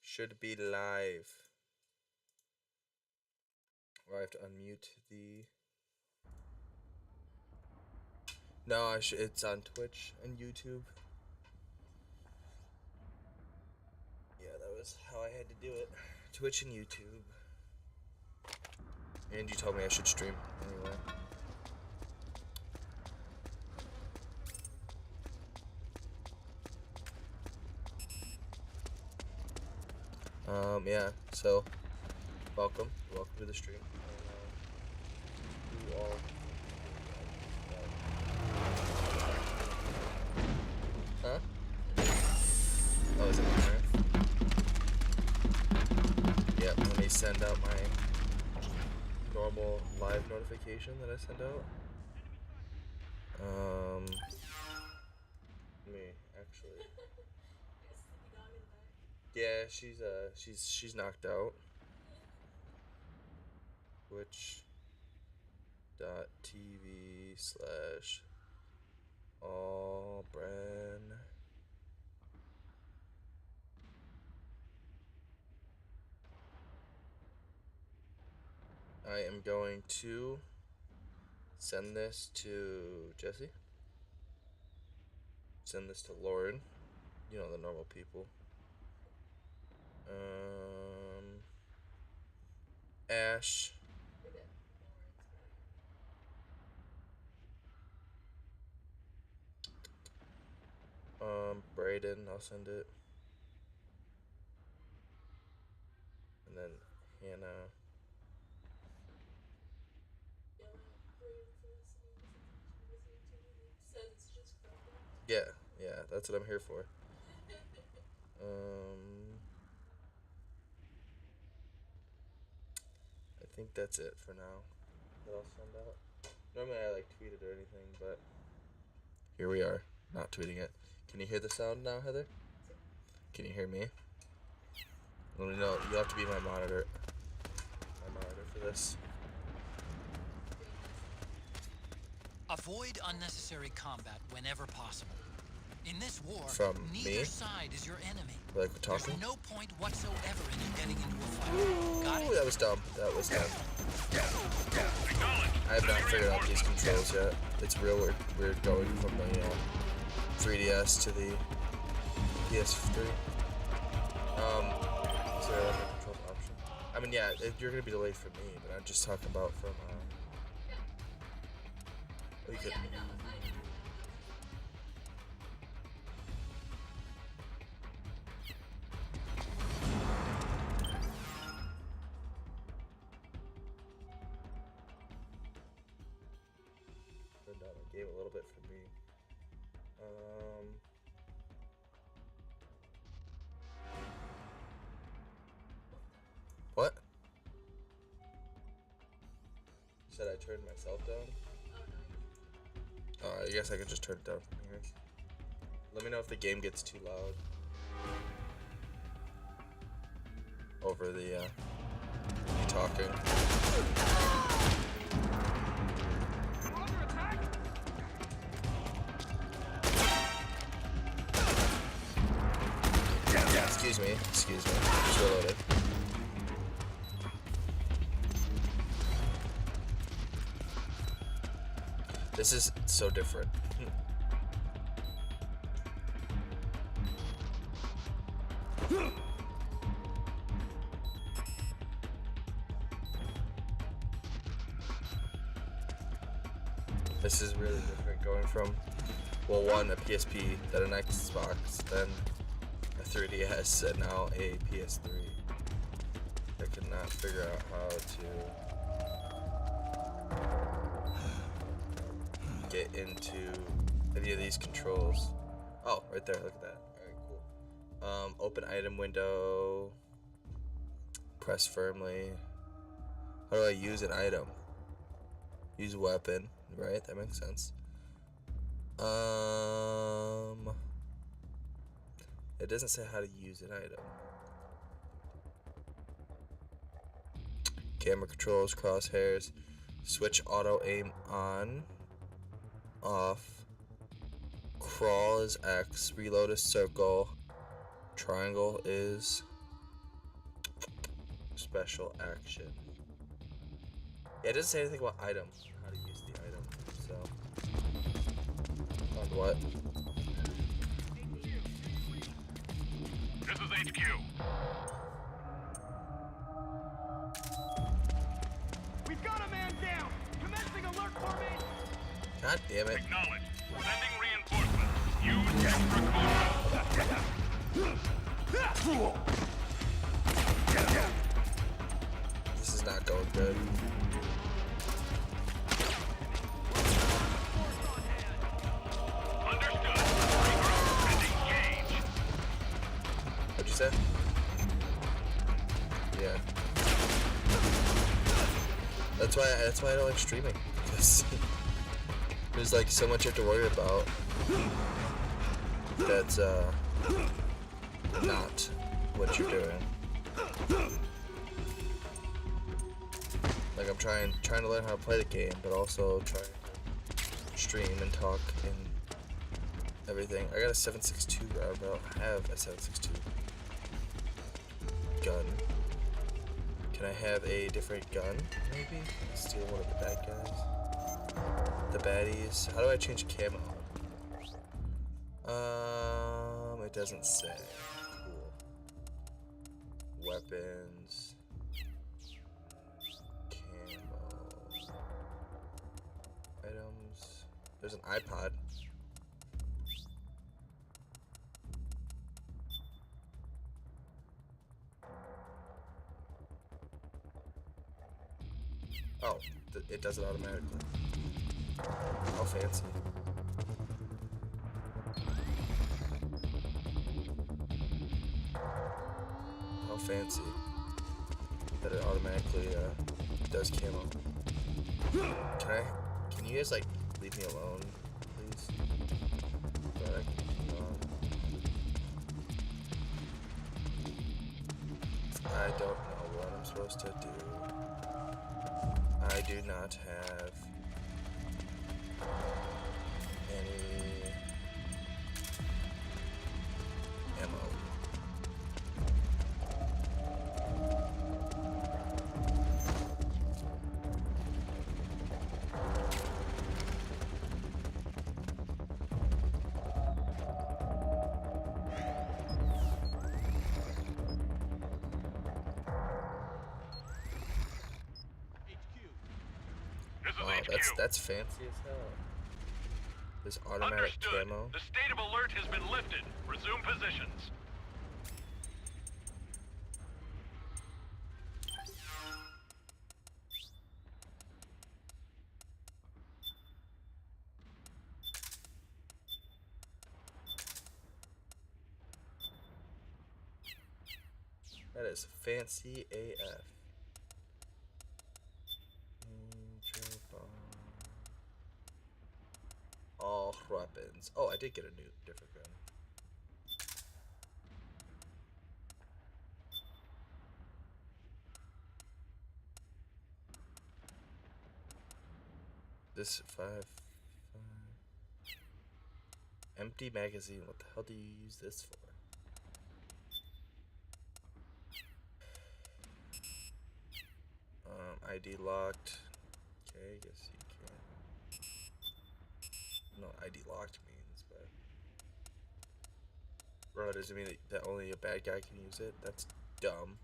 Should be live. Or I have to unmute the. No, it's on Twitch and YouTube. Yeah, that was how I had to do it. Twitch and YouTube. And you told me I should stream anyway. Yeah, so welcome to the stream. You all. Huh? Oh, is it on there? Yeah, let me send out my normal live notification that I send out. Me actually. Yeah, she's knocked out. Twitch.tv/Allbran. I am going to send this to Jesse. Send this to Lauren. You know, the normal people. Ash. Brayden, I'll send it. And then Hannah. Yeah, that's what I'm here for. I think that's it for now. That I'll send out. Normally I like tweet it or anything, but here we are, not tweeting it. Can you hear the sound now, Heather? Can you hear me? Let me know. You have to be my monitor. My monitor for this. Avoid unnecessary combat whenever possible. In this war, From neither me? side is your enemy. Like we're talking? There's no point whatsoever in you getting into a fight. Got it? Ooh, that was dumb. That was dumb. I have not figured out these controls yet. It's real weird going from the 3DS to the PS3. Is there like a control option? I mean, yeah, you're gonna be delayed for me, but I'm just talking about from. We could. Turn down the game a little bit for me. What? You said I turned myself down? I guess I could just turn it down from here. Let me know if the game gets too loud. Over the, me talking. Excuse me. Just reloaded. This is so different. This is really different going from, well, one, a PSP, then an Xbox, then a 3DS, and now a PS3. I cannot figure out how to get into any of these controls. Oh, right there, look at that. Alright, cool. Open item window. Press firmly. How do I use an item? Use weapon, right? That makes sense. It doesn't say how to use an item. Camera controls, crosshairs, switch auto aim on, off, crawl is X, reload is circle, triangle is Special action. Yeah, it doesn't say anything about item. How to use the item. So. On what? This is HQ. We've got a man down. Commencing alert formation. God damn it. Acknowledge. Sending reinforcements. Use extra caution. This is not going good. Understood. Regroup and engage. What'd you say? Yeah. That's why I don't like streaming. Because there's like so much you have to worry about. That's not what you're doing. Like I'm trying to learn how to play the game, but also trying to stream and talk and everything. I got a 7.62 round, but I don't have a 7.62 gun. Can I have a different gun, maybe? Steal one of the bad guys? The baddies. How do I change camo? It doesn't say. Cool. Weapons. Camo. Items. There's an iPod. Oh, it does it automatically. How fancy. How fancy that it automatically does camo. Can you guys like leave me alone, please? So I can, I don't know what I'm supposed to do. I do not have any ammo. Wow, that's fancy as hell. This automatic Understood. camo. The state of alert has been lifted. Resume positions. That is fancy AF. All weapons. Oh, I did get a new different gun. This 5. Empty magazine. What the hell do you use this for? ID locked. Okay, guess you can. No, ID locked means, but. Bro, does it mean that only a bad guy can use it? That's dumb.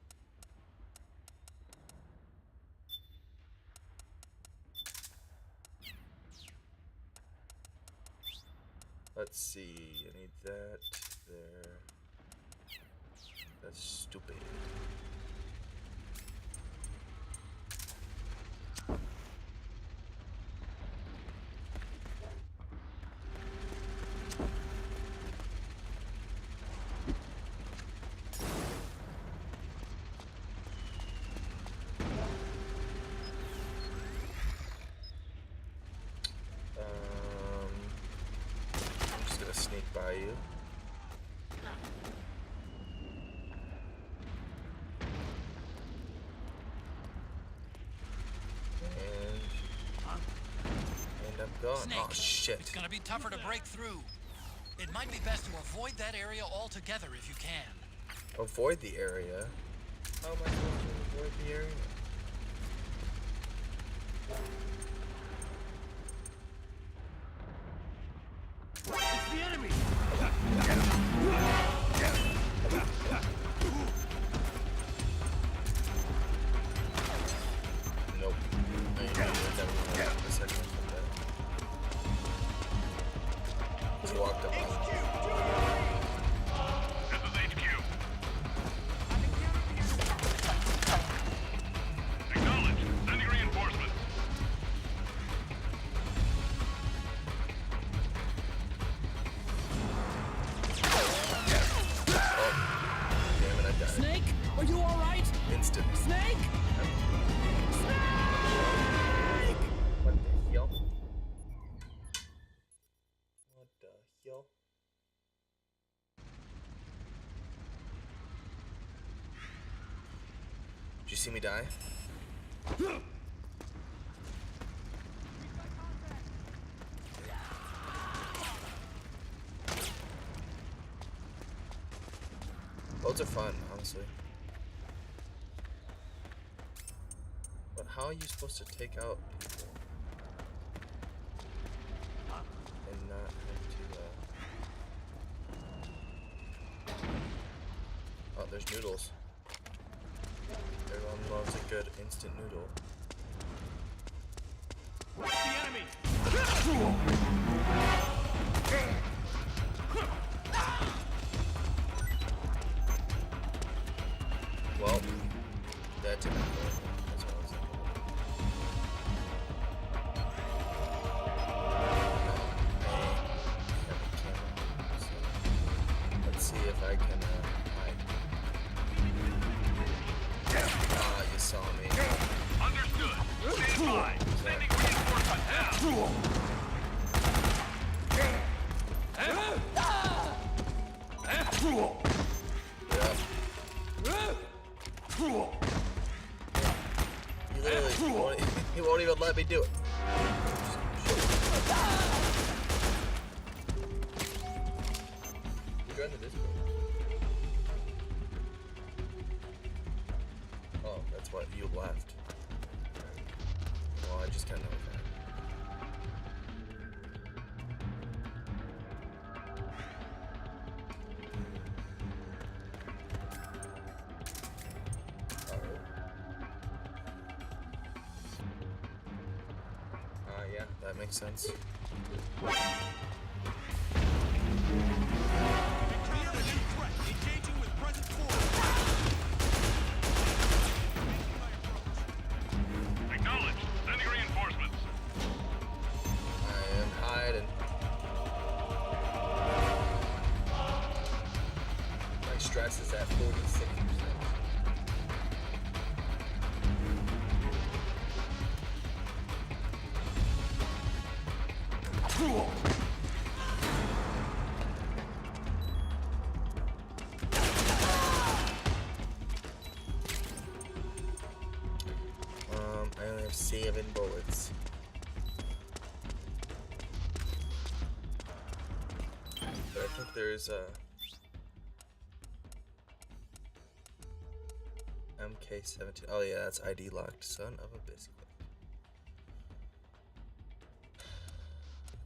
Let's see. I need that there. That's stupid. I'm just gonna sneak by you. And I'm gone. Snake, Oh shit. it's gonna be tougher to break through. It might be best to avoid that area altogether if you can. Avoid the area. How am I supposed to avoid the area? It's the enemy! Nope. I ain't gonna do it that way. The second one from that. He walked up on me. This is HQ. Acknowledge. Sending reinforcements. Damn it, I died. Snake, are you all right? Instant. Snake? What the hell? What the hell? Did you see me die? Boats are fun, honestly. But how are you supposed to take out people and not have to, Oh, there's noodles. Everyone loves a good instant noodle. It's the enemy! Well, that didn't work. That's what I was thinking. I have a camera, so let's see if I can hide. Ah, you saw me. Understood. Stand by. Sending reinforcements now. Yep. He literally he won't even let me do it. You joined the Discord. Oh, that's what you left. Well, I just kind of know that. Yeah, that makes sense. Engaging with present force. Acknowledge. Sending reinforcements. I am hiding. My stress is at 46%. I only have 7 bullets. But I think there's a MK17. Oh yeah, that's ID locked. Son of a biscuit.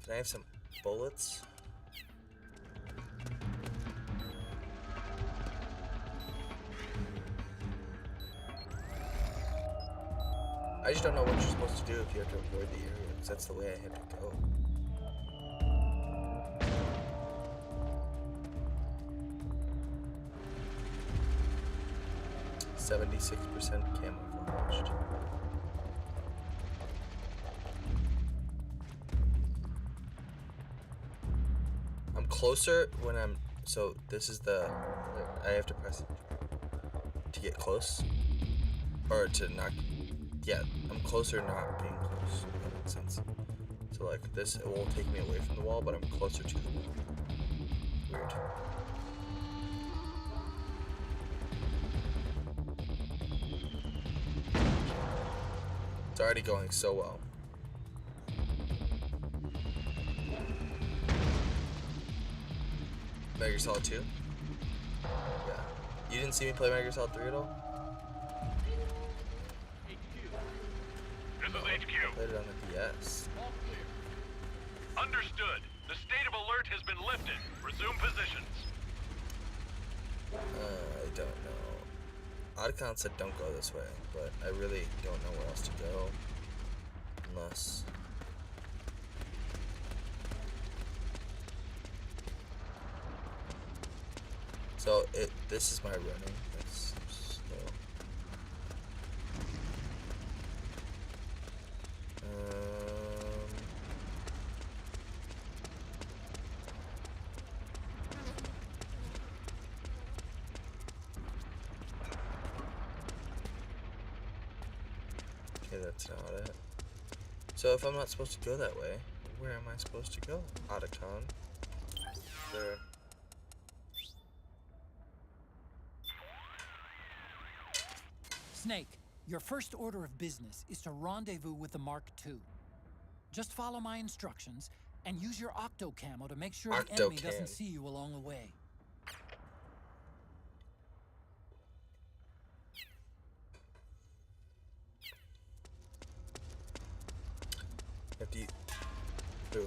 Can I have some bullets? I just don't know what you're supposed to do if you have to avoid the area, because that's the way I have to go. 76% camouflaged. I'm closer when I'm, so this is the, I have to press to get close, or to not, yeah, I'm closer not being close, if that makes sense. So like this, it won't take me away from the wall, but I'm closer to the wall. Weird. It's already going so well. Metal Gear Solid 2? Yeah. You didn't see me play Metal Gear Solid 3 at all? mode. is HQ. I played it on the DS. All clear. Understood. The state of alert has been lifted. Resume positions. I don't know. Oddcon said don't go this way, but I really don't know where else to go. Unless... So, this is my running. That's slow. Okay, that's not it. So if I'm not supposed to go that way, where am I supposed to go? Otacon. There. Snake, your first order of business is to rendezvous with the Mark II. Just follow my instructions and use your octo-camo to make sure the enemy doesn't see you along the way. Who?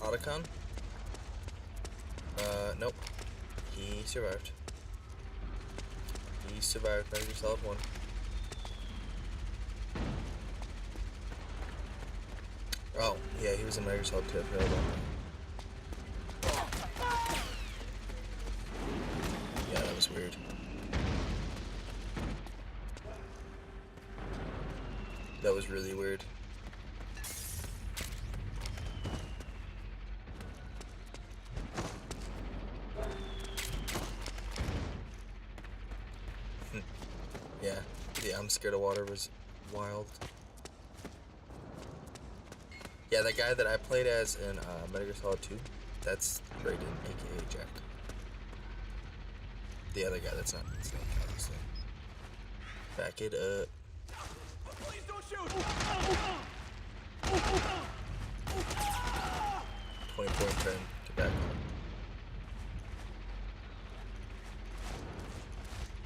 Otacon? Nope. He survived. He survived Metal Gear Solid 1. Oh, yeah, he was in Metal Gear Solid 2. I forgot about that. Yeah, that was weird. That was really weird. Yeah, I'm scared of water was wild. Yeah, that guy that I played as in Metal Gear Solid 2, that's Raiden, aka Jack. The other guy that's not Snake, obviously. Back it up. Please don't shoot! 20-point turn to back up.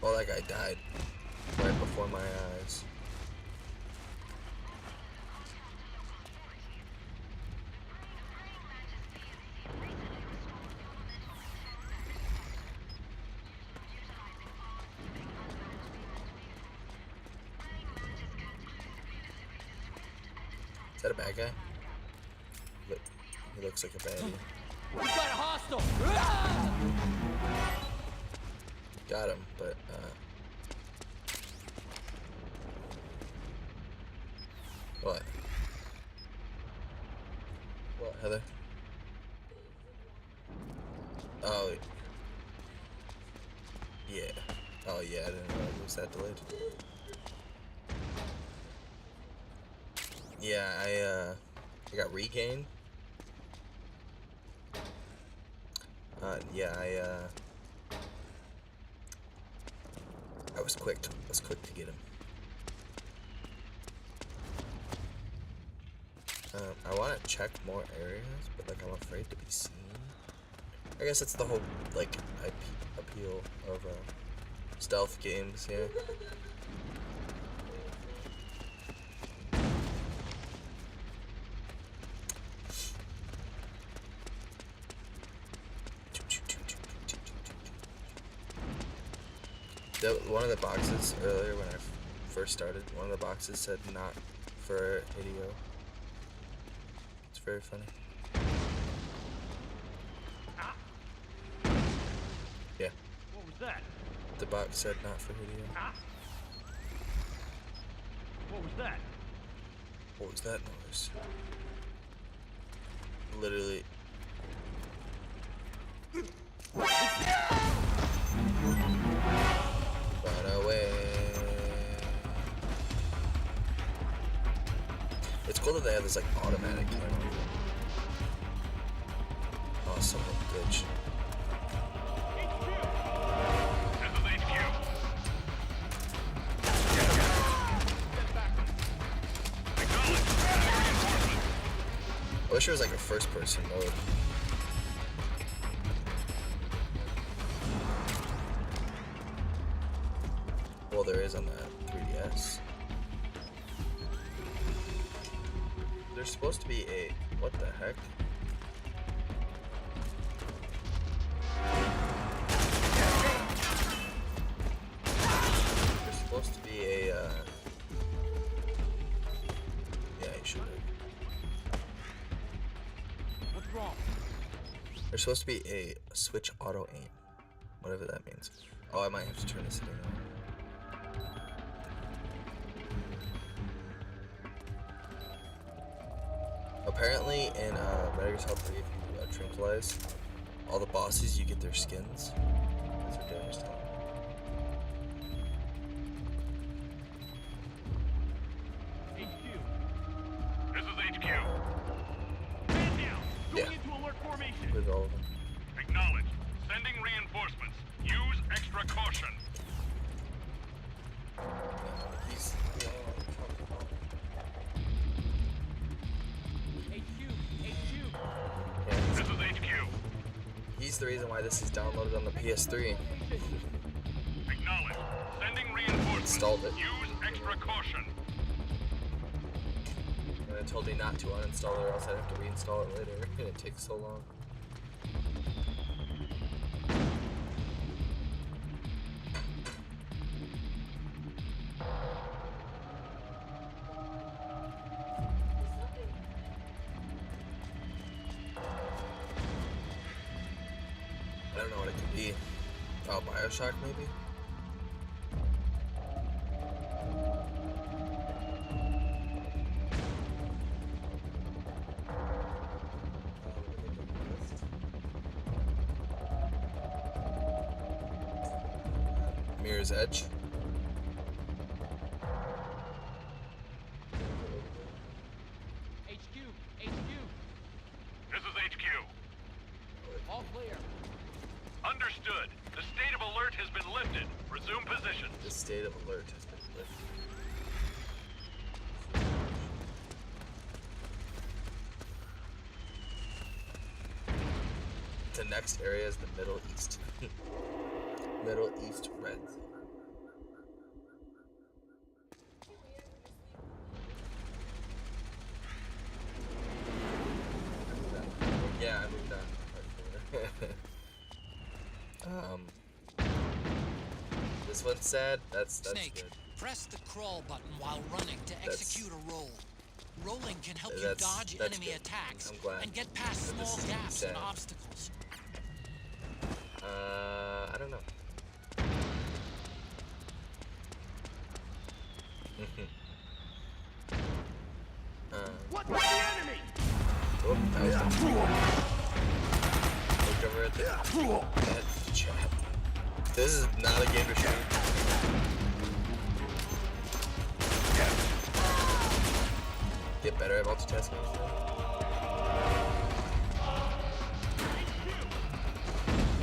Oh, that guy died right before my eyes. Is that a bad guy? Look, he looks like a baddie. We've got a hostile! Got him, but what? What, Heather? Oh, yeah. Oh, yeah, I didn't know it was that delayed. Yeah, I got regain. Yeah, I was quick to get him. I want to check more areas, but like I'm afraid to be seen. I guess it's the whole like appeal of stealth games, yeah. One of the boxes earlier when I first started, one of the boxes said not for Hideo. It's very funny. Yeah. What was that? The box said not for Hideo. What was that? What was that noise? Literally. Run away. It's cool that they have this like automatic camera. Oh, son of a bitch. This is HQ. I wish it was like a first person mode. Well, there is on the 3DS. There's supposed to be a... What the heck? There's supposed to be a... Yeah, I should have. What's wrong? There's supposed to be a switch auto aim. Whatever that means. Oh, I might have to turn this thing on. Apparently in Metal Gear Solid 3, if you tranquilize all the bosses, you get their skins. That's what Daniel's telling me. HQ. This is HQ. Man down. Going Yeah. into alert formation. With all of them. Acknowledged. Sending reinforcements. Use extra caution. He's... This is HQ. He's the reason why this is downloaded on the PS3. Acknowledged. Sending reinforcements. Installed it. Use extra caution. And it told me not to uninstall it or else I'd have to reinstall it later. And it takes so long. I don't know what it could be. Oh, Bioshock maybe? Mirror's Edge. HQ. This is HQ. All clear. Understood. The state of alert has been lifted. Resume position. The state of alert has been lifted. The next area is the Middle East. Middle East Red Zone. Yeah, I moved on. This one's sad. That's Snake, good. press the crawl button while running to That's- execute a roll. Rolling can help you That's- dodge that's enemy good. attacks I'm glad and get past that this small is gaps sad. and obstacles. I don't know. What's with the enemy? Oh, that was look over at that chat. This is not a game to shoot. Get better at multitasking.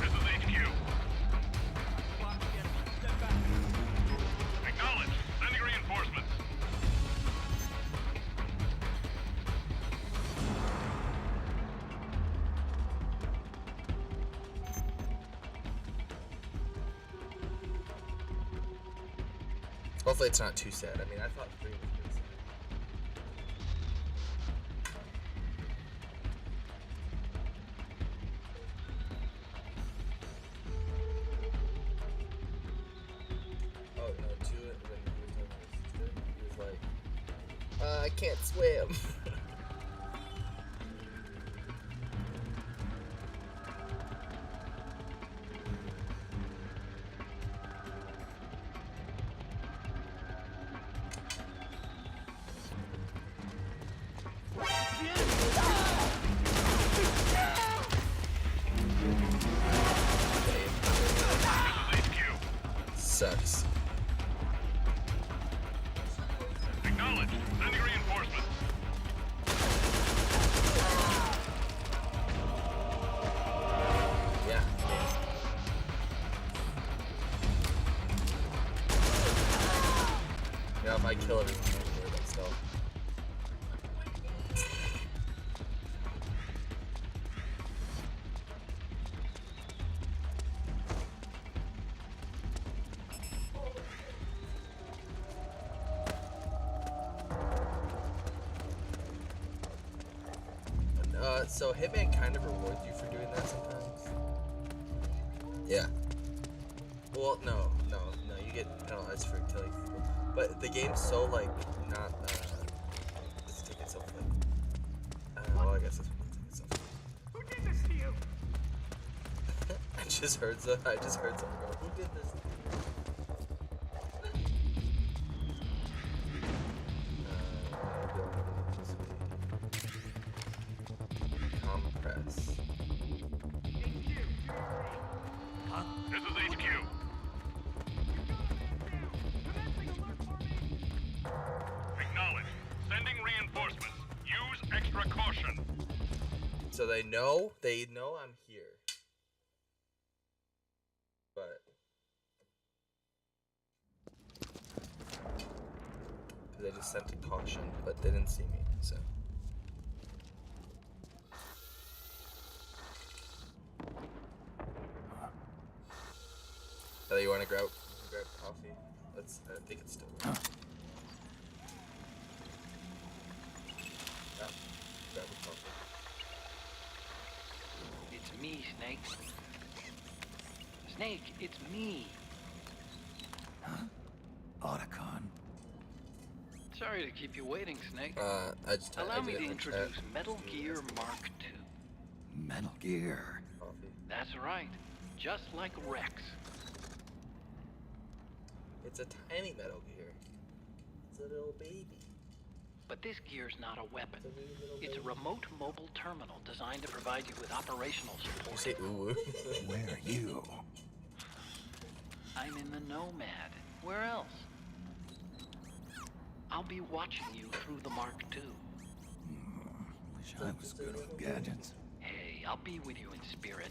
This is HQ. Block the enemy. Step back. Acknowledged. Sending reinforcements. Hopefully it's not too sad. I mean, I thought 3 was pretty sad. Oh no, 2 when he was talking to his sister, he was like, I can't swim. HQ. Sucks. Acknowledged. Sending reinforcements. Yeah, yeah, if I kill everyone, I'm worried about stealth. So Hitman kind of rewards you for doing that sometimes. Yeah. Well, no, you get penalized for killing people. But the game's so, like, not, let's take itself, like, well, I guess that's what it takes itself. Who did this to you? I just heard someone go, who did this to you? Compress. This is HQ. Acknowledge. Sending reinforcements. Use extra caution. So they know I'm here. But they just sent a caution, but they didn't see me, so. Heather, you want to grab coffee? I think it's still working. Yeah, grab a coffee. It's me, Snake. Snake, it's me. Otacon. Sorry to keep you waiting, Snake. I just Allow me did to it in introduce chat. Metal Gear Mark II. Metal Gear. Coffee. That's right. Just like Rex. It's a tiny Metal Gear. It's a little baby. But this gear's not a weapon. It's a wee little It's a baby. remote mobile terminal designed to provide you with operational You support. say ooh. Where are you? I'm in the Nomad. Where else? I'll be watching you through the Mark II. Wish I was good on gadgets. Hey, I'll be with you in spirit.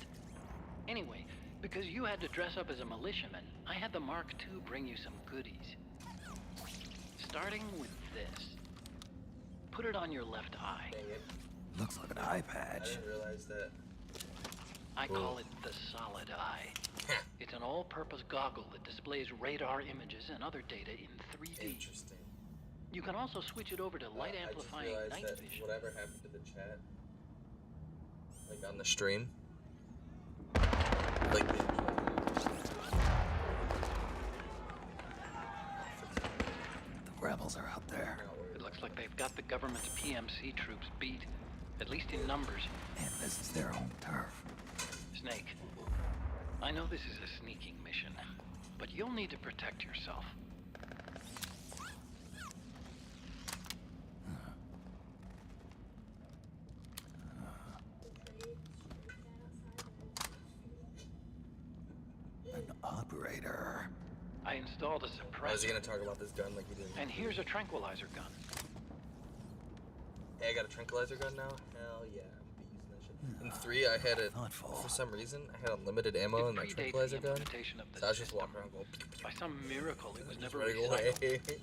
Anyway, because you had to dress up as a militiaman, I had the Mark II bring you some goodies. Starting with this. Put it on your left eye. Dang it. Looks like an eye I patch. didn't realize that. I call it the Solid Eye. It's an all-purpose goggle that displays radar images and other data in 3D. Interesting. You can also switch it over to light I just amplifying realized night that vision. whatever happened to the chat, like on the stream, like The rebels are out there. It looks like they've got the government's PMC troops beat, at least in numbers. And this is their home turf. Snake, I know this is a sneaking mission, but you'll need to protect yourself. An operator. I installed a I was suppressor, gonna talk about this gun like you didn't. and here's a tranquilizer gun. Hey, I got a tranquilizer gun now. Hell yeah, I'm gonna be using that shit. In 3, I had it Thoughtful. for some reason. I had unlimited ammo in It my predates tranquilizer the gun. implementation of the So I was just system. walking around going. By some miracle, it was Just never ready to go away. recycled.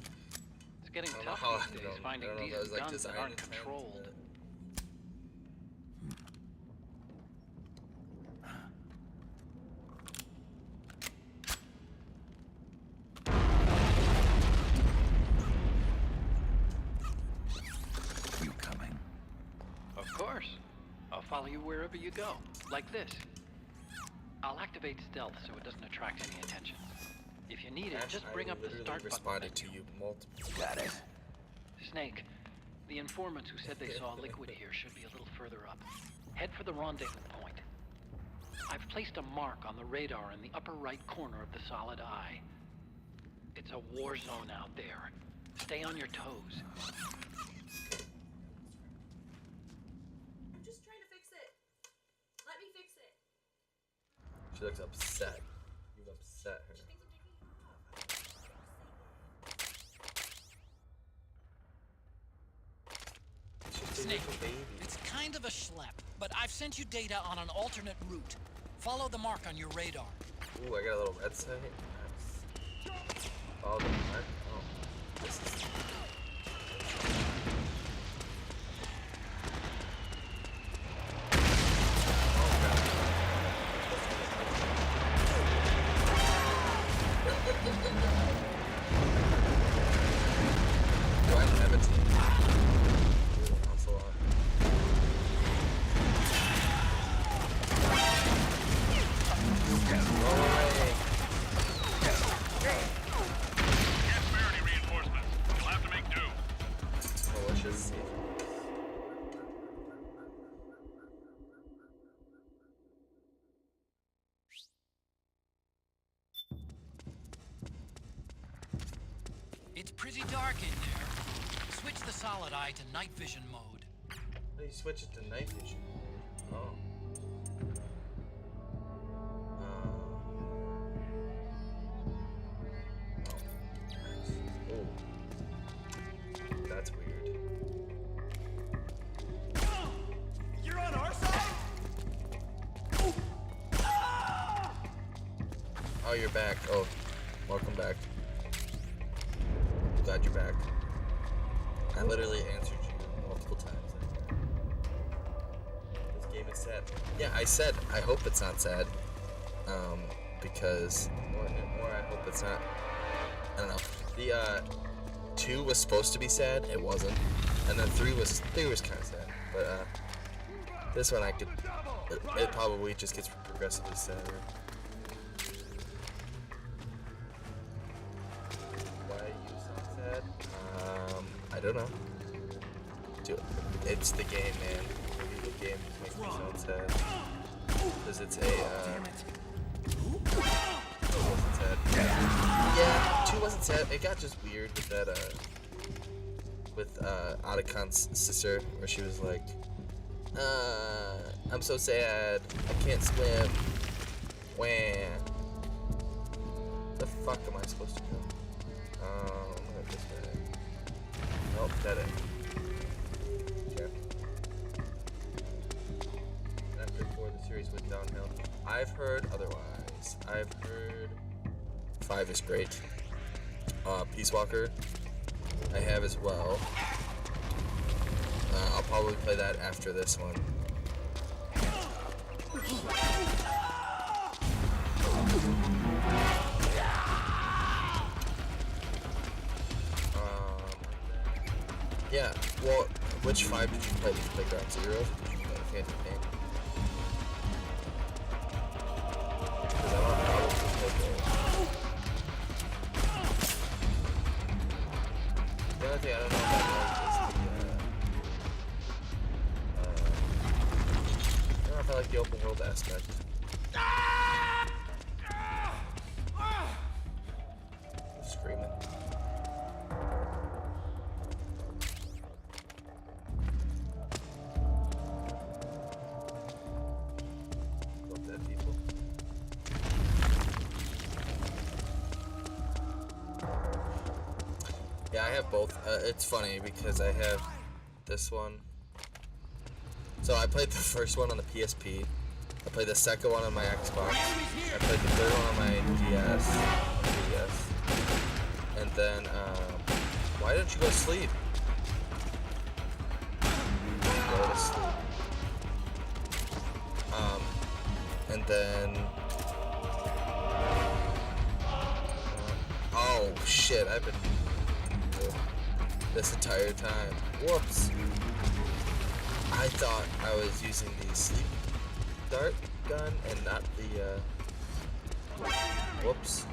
It's getting I don't know tough how. these days I finding don't know if that decent was like guns that designed aren't in time, controlled. but- You coming? Of course. I'll follow you wherever you go. Like this. I'll activate stealth so it doesn't attract any attention. If you need it, Ash, just I bring up the literally start button. responded to menu. you multiple. Got it. Snake, the informants who said they saw liquid here should be a little further up. Head for the rendezvous point. I've placed a mark on the radar in the upper right corner of the Solid Eye. It's a war zone out there. Stay on your toes. I'm just trying to fix it. Let me fix it. She looks upset. You've upset her. She thinks I'm taking it off. She's Snake, a baby. it's kind of a schlep, but I've sent you data on an alternate route. Follow the mark on your radar. Ooh, I got a little red sight. Nice. Follow the mark. Oh, this is. Do I have a team? Ocelot. pretty dark in there. Switch the solid eye to night vision mode. Oh, you switch it to night vision mode. Oh. Oh. That's weird. You're on our side? Oh, you're back. Oh, welcome back. Glad you're back. I literally answered you multiple times. This game is sad. Yeah, I said I hope it's not sad. Because or I hope it's not. I don't know. The 2 was supposed to be sad. It wasn't. And then 3 was kind of sad. But this one I could. It probably just gets progressively sadder. I don't know. Dude, it's the game, man. The game makes me sound sad. Because it's a, Damn it. 2 wasn't sad. Yeah, 2 wasn't sad. It got just weird with that, with, Otacon's sister, where she was like, I'm so sad. I can't swim. Wah. The fuck am I supposed to go? I'm gonna this way. Nope, that ain't. Okay. After 4, the series went downhill. I've heard otherwise. I've heard 5 is great. Peace Walker, I have as well. I'll probably play that after this one. Yeah, well, which 5 did you play? Did you play Ground Zero? Or did you play Phantom Pain? Because I'm probably play both. The only thing I don't know about I don't know if I like the open world aspect. Screaming. Yeah, I have both. It's funny because I have this one. So I played the first one on the PSP. I played the second one on my Xbox. I played the third one on my DS. And then, why didn't you go to sleep? Go to sleep. And then... oh, shit, I've been... this entire time. Whoops. I thought I was using the sleep dart gun and not the, whoops.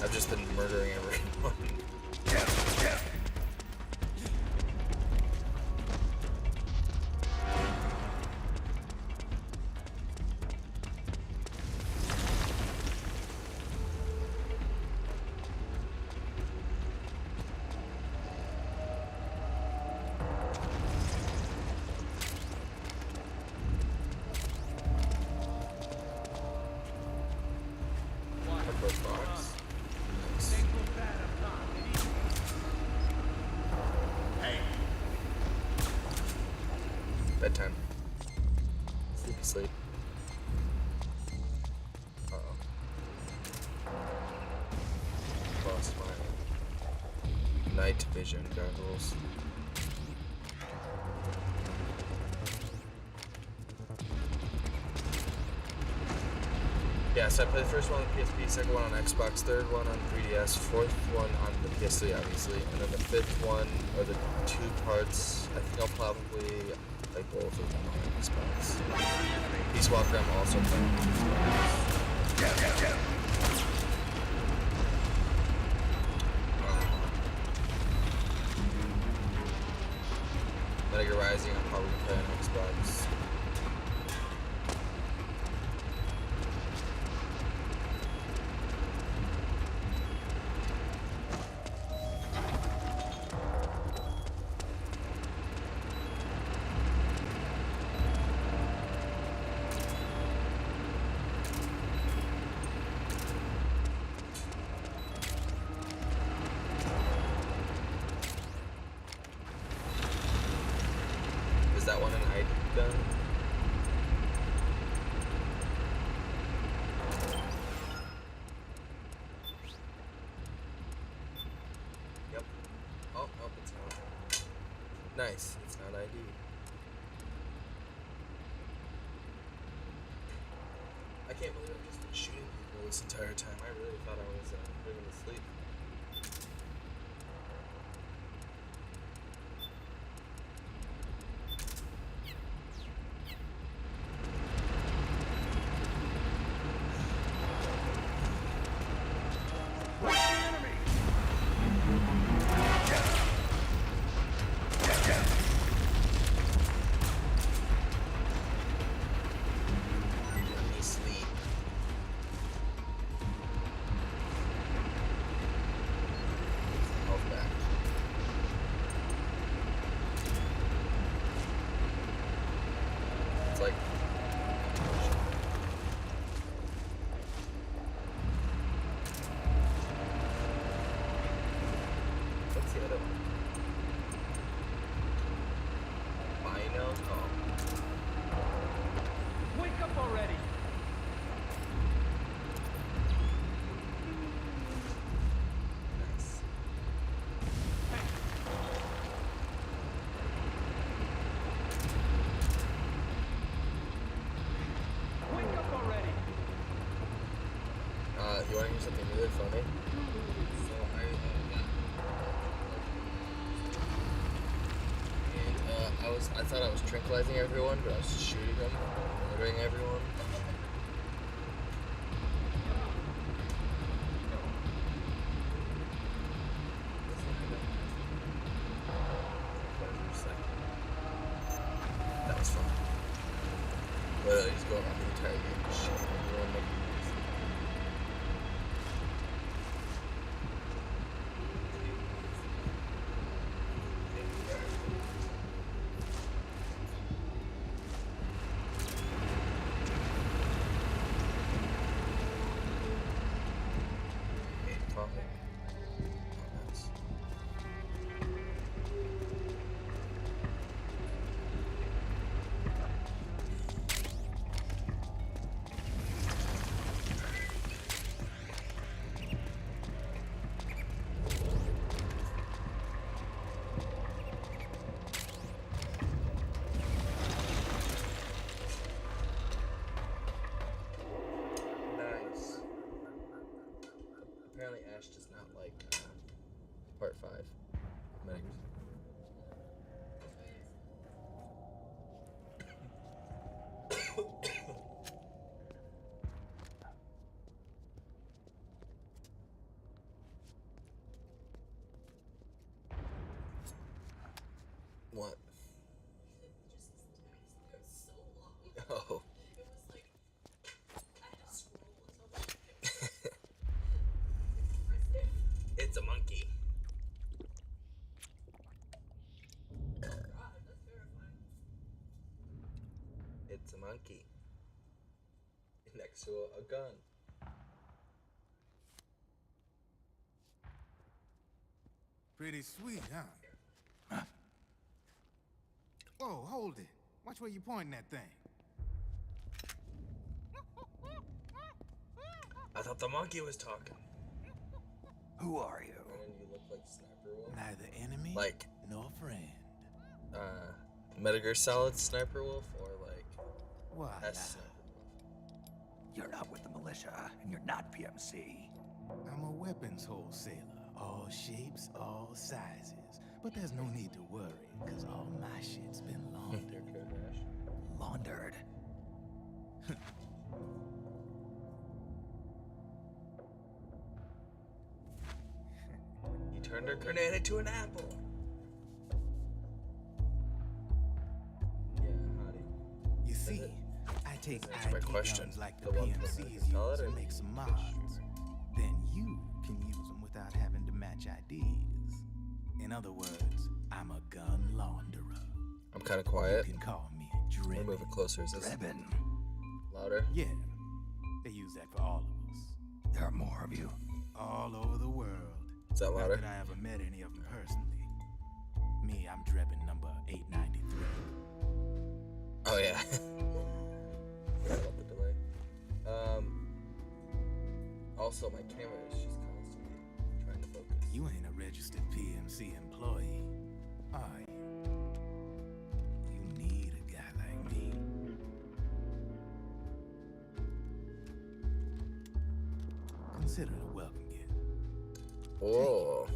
I've just been murdering everyone. Bedtime. Sleepy sleep. Uh-oh. Lost my night vision goggles. Yeah, so I played the first one on the PSP, second one on Xbox, third one on 3DS, fourth one on the PS3, obviously, and then the fifth one, or the 2 parts, I think I'll probably play both of them on Xbox. Peace Walker, I'm also playing on Xbox. Metal Gear Rising, I'll probably play on Xbox. I can't believe I've just been shooting people this entire time. I really thought I was putting them to sleep. Let me sleep. Health back. It's like what's the other one? Bino? Oh. Wake up already! Nice. Wake up already! You want to hear something really funny? So I thought I was tranquilizing everyone, but I was just shooting them, murdering everyone. That was fun. Literally just going around the entire game, just shooting everyone, making moves. Topic. Oh, nice. Nice. Apparently Ash does not like part 5. Medics. What? So long. Oh. It was like I had to scroll until It's a monkey. God, that's terrifying. It's a monkey. Next to a gun. Pretty sweet, huh? Whoa, hold it. Watch where you pointing that thing. I thought the monkey was talking. Who are you? And you look like Sniper Wolf. Neither enemy Like, nor friend. Metal Gear Solid Sniper Wolf or like Why? S Sniper Wolf. You're not with the militia, and you're not PMC. I'm a weapons wholesaler. All shapes, all sizes. But there's no need to worry, because all my shit's been laundered. Laundered. You turned her grenade into an apple. Yeah, howdy. You see, I take Answer my ID question. guns like the The one from PMCs Metal use Solid or and make some the mods. shooter? Then you can use them without having to match IDs. In other words, I'm a gun launderer. I'm kind of quiet. You can call me I'm gonna Drebin. move it closer. Is this Drebin. louder? Yeah, they use that for all of us. There are more of you. All over the world. Is that Not louder? that I ever met any of them personally. Me, I'm Drebin number 893. Oh yeah. Forgot about the delay. Also, my camera is just constantly trying to focus. You ain't a registered PMC employee, are you? You need a guy like me. consider it a welcome gift. Oh.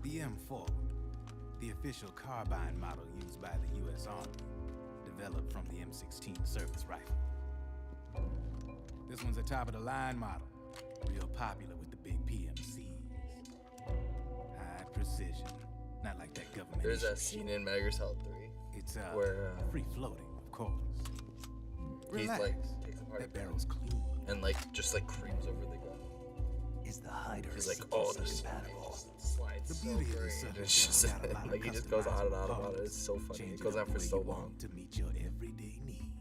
The M4, the official carbine model used by the U.S. Army, developed from the M16 service rifle. This one's a top-of-the-line model, real popular with the big PMCs. High precision, not like that government. There's a issue scene shit. in Metal Gear Solid 3 It's where free-floating, of course. he's Relax. like takes apart That barrel's clean. and like just like creams over the gun. Is the hider He's like, CPC oh, this compatible? slides The so beauty of great. this And sucker it's is just it's got a lot of like he just goes on and on customizable about it. It's so parts, funny. It changing goes on up the for way so you long. want to meet your everyday needs.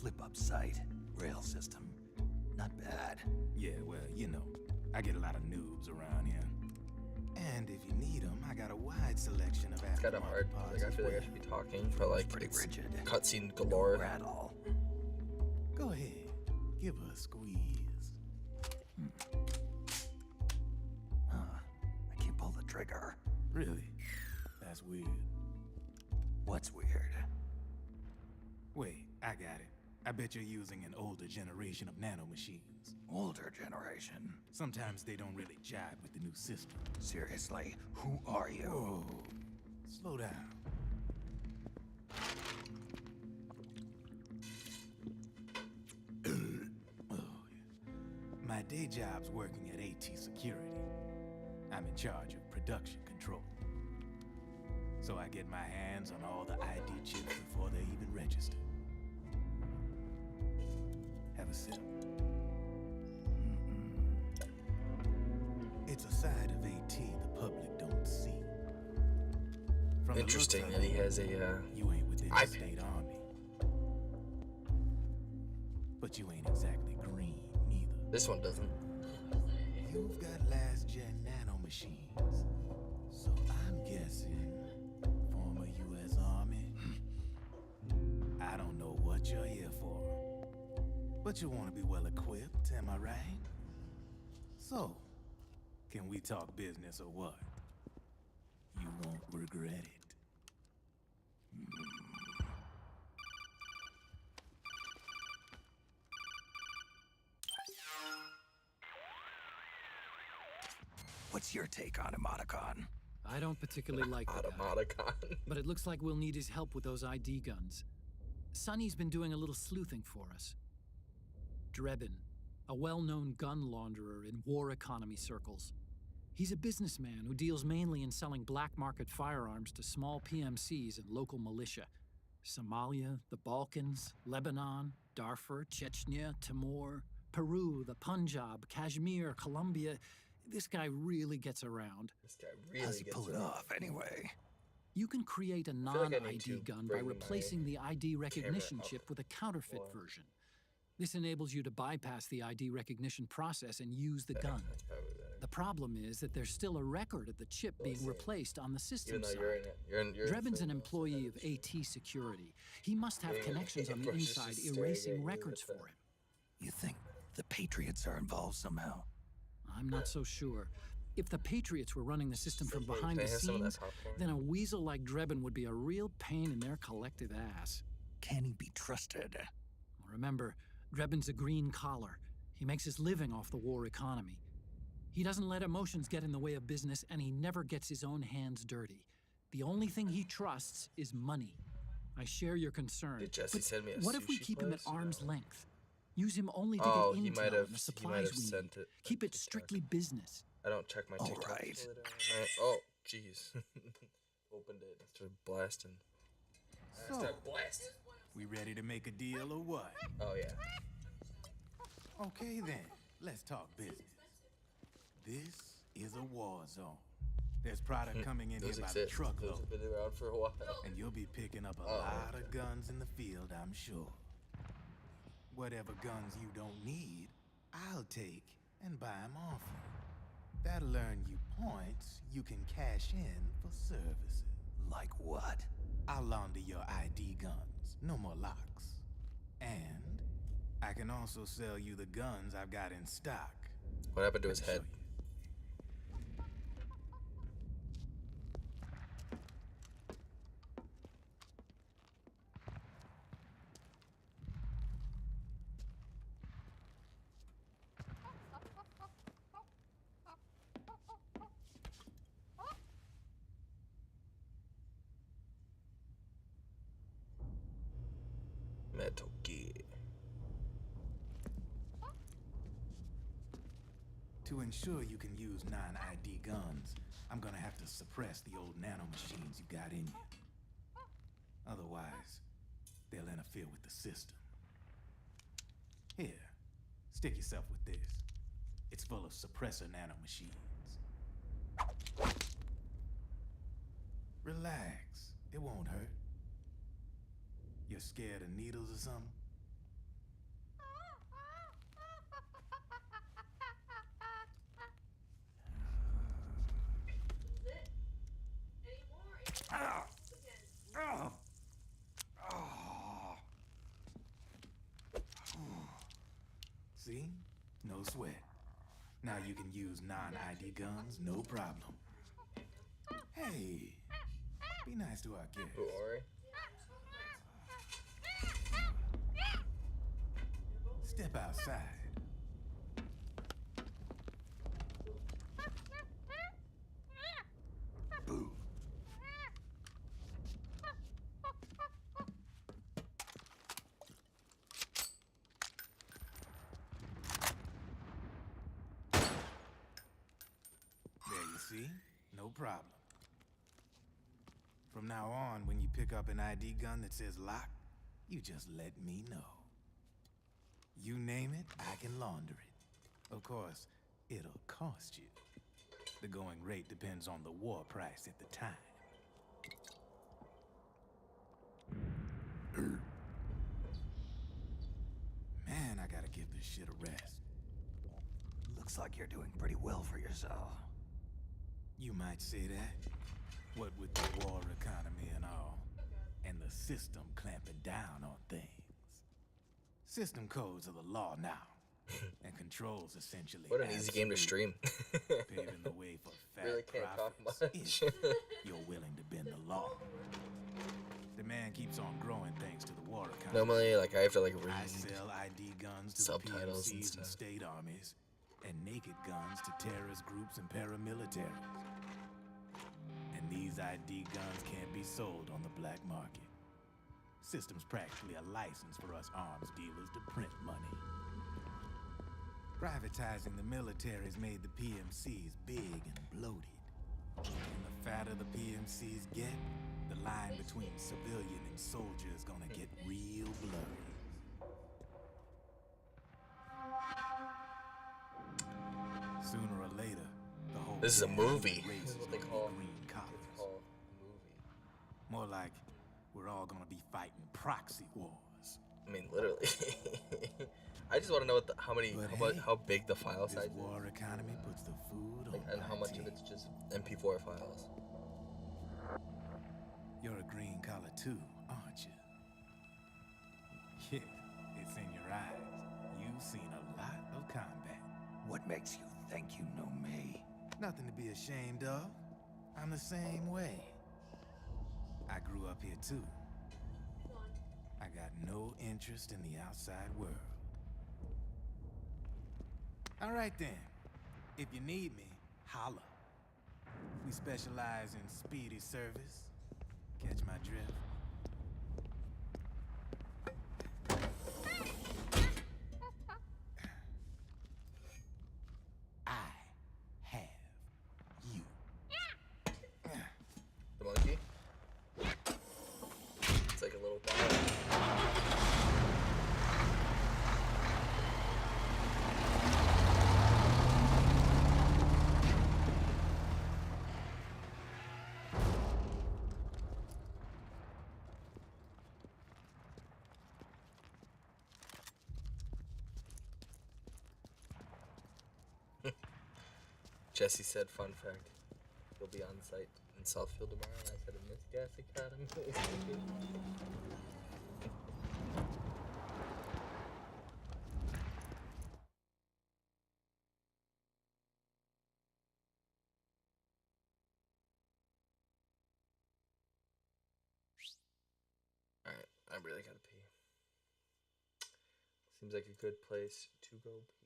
Flip up sight, rail system. Not bad. Yeah, well, you know, I get a lot of noobs around here. And if you need them, I got a wide selection of It's kind of hard. aftermarket parts Like I as feel like I well. should be talking, but like Pretty it's rigid. cutscene No galore. rattle. Go ahead, give her a squeeze. Huh. I can't pull the trigger. Really? That's weird. What's weird? Wait, I got it. I bet you're using an older generation of nanomachines. Older generation. Sometimes they don't really jive with the new system. Seriously, who are you? Whoa, slow down. Oh, yeah. My day job's working at AT Security. I'm in charge of production control. So I get my hands on all the ID chips before they even register. Have a sip. It's a side of AT the public don't see. From the looks Interesting of that he it, has a you ain't within the iPad. state army. But you ain't exactly green, neither. This one doesn't. You've got last-gen nanomachines. So I'm guessing former U.S. Army. I don't know what you're here for. But you want to be well-equipped, am I right? So, can we talk business or what? You won't regret it. What's your take on Emoticon? I don't particularly like the guy, Automaticon. but it looks like we'll need his help with those ID guns. Sonny's been doing a little sleuthing for us. Drebin, a well-known gun launderer in war economy circles. He's a businessman who deals mainly in selling black market firearms to small PMCs and local militia. Somalia, the Balkans, Lebanon, Darfur, Chechnya, Timor, Peru, the Punjab, Kashmir, Colombia. This guy really gets around. This guy really How's he gets pull it around. off anyway? You can create a feel like I need non-ID to gun by bring my replacing the ID recognition up chip with a counterfeit more. version. This enables you to bypass the ID recognition process and use the gun. That's probably better. The problem is that there's still a record of the chip being see. replaced on the system Even though side. you're in it, you're Drebin's for an most of employee of that shit. AT Security. He must have Yeah, connections on the Brush is inside just staring at erasing you records with for the- him. You think the Patriots are involved somehow? I'm not so sure. If the Patriots were running the system from Hey, behind can the I have some of that scenes, popcorn? then a weasel like Drebin would be a real pain in their collective ass. Can he be trusted? Remember, Drebin's a green collar. He makes his living off the war economy. He doesn't let emotions get in the way of business, and he never gets his own hands dirty. The only thing he trusts is money. I share your concern. Did Jesse but send me a what if we sushi keep him at place? arm's No. length? Use him only to Oh, get he intel might have- and the he supplies might have we sent need. it on Keep it TikTok. strictly business. I don't check my All TikTok. right. till it- Oh, jeez. Opened it and started blasting. I So- started blasting. We ready to make a deal or what? Oh yeah. Okay then, let's talk business. This is a war zone. There's product coming in here Those by the exist. Those truckload, have been around for a while. and you'll be picking up a Oh, lot of guns in the field, I'm sure. Whatever guns you don't need, I'll take and buy them off you. That'll earn you points you can cash in for services. Like what? I'll launder your ID guns, no more locks. And I can also sell you the guns I've got in stock. What happened to his Let me head? show To ensure you can use non-ID guns, I'm gonna have to suppress the old nanomachines you got in you. Otherwise, they'll interfere with the system. Here, stick yourself with this. It's full of suppressor nanomachines. Relax, it won't hurt. You're scared of needles or something? Is it? Any more? Again. See? No sweat. Now you can use non-ID guns, no problem. Hey, be nice to our guests. Who, Ori? Step outside. Boo. There you see? No problem. From now on, when you pick up an ID gun that says lock, you just let me know. You name it, I can launder it. Of course, it'll cost you. The going rate depends on the war price at the time. Man, I gotta give this shit a rest. Looks like you're doing pretty well for yourself. You might say that. What with the war economy and all, and the system clamping down on things. System codes are the law now, and controls essentially. What an easy game to stream. paving the way for fat Really can't talk profits much. if you're willing to bend the law. Demand keeps on growing thanks to the war economy. Normally, like, I have to, like, I read sell ID guns to subtitles the and PMCs stuff. and state armies, and naked guns to terrorist groups and paramilitaries. And these ID guns can't be sold on the black market. System's practically a license for us arms dealers to print money. Privatizing the military's made the PMCs big and bloated. And the fatter the PMCs get, the line between civilian and soldier is gonna get real blurry. Sooner or later, the whole This is a damn movie. race This is is what they gonna call be green it's collars. called a movie. More like we're all gonna be fighting proxy wars. I mean, literally. I just want to know what But hey, how big the file This size is, war economy puts the food like, on and how my much of table. it's just MP4 files. You're a green collar too, aren't you? Yeah, it's in your eyes. You've seen a lot of combat. What makes you think you know me? Nothing to be ashamed of. I'm the same way. I grew up here too. I got no interest in the outside world. All right then. If you need me, holla. We specialize in speedy service. Catch my drift? I have you. The monkey? It's like a little dog. Jesse said, fun fact, he'll be on site in Southfield tomorrow, and I said, in this gas academy. Alright, I really gotta pee. Seems like a good place to go pee.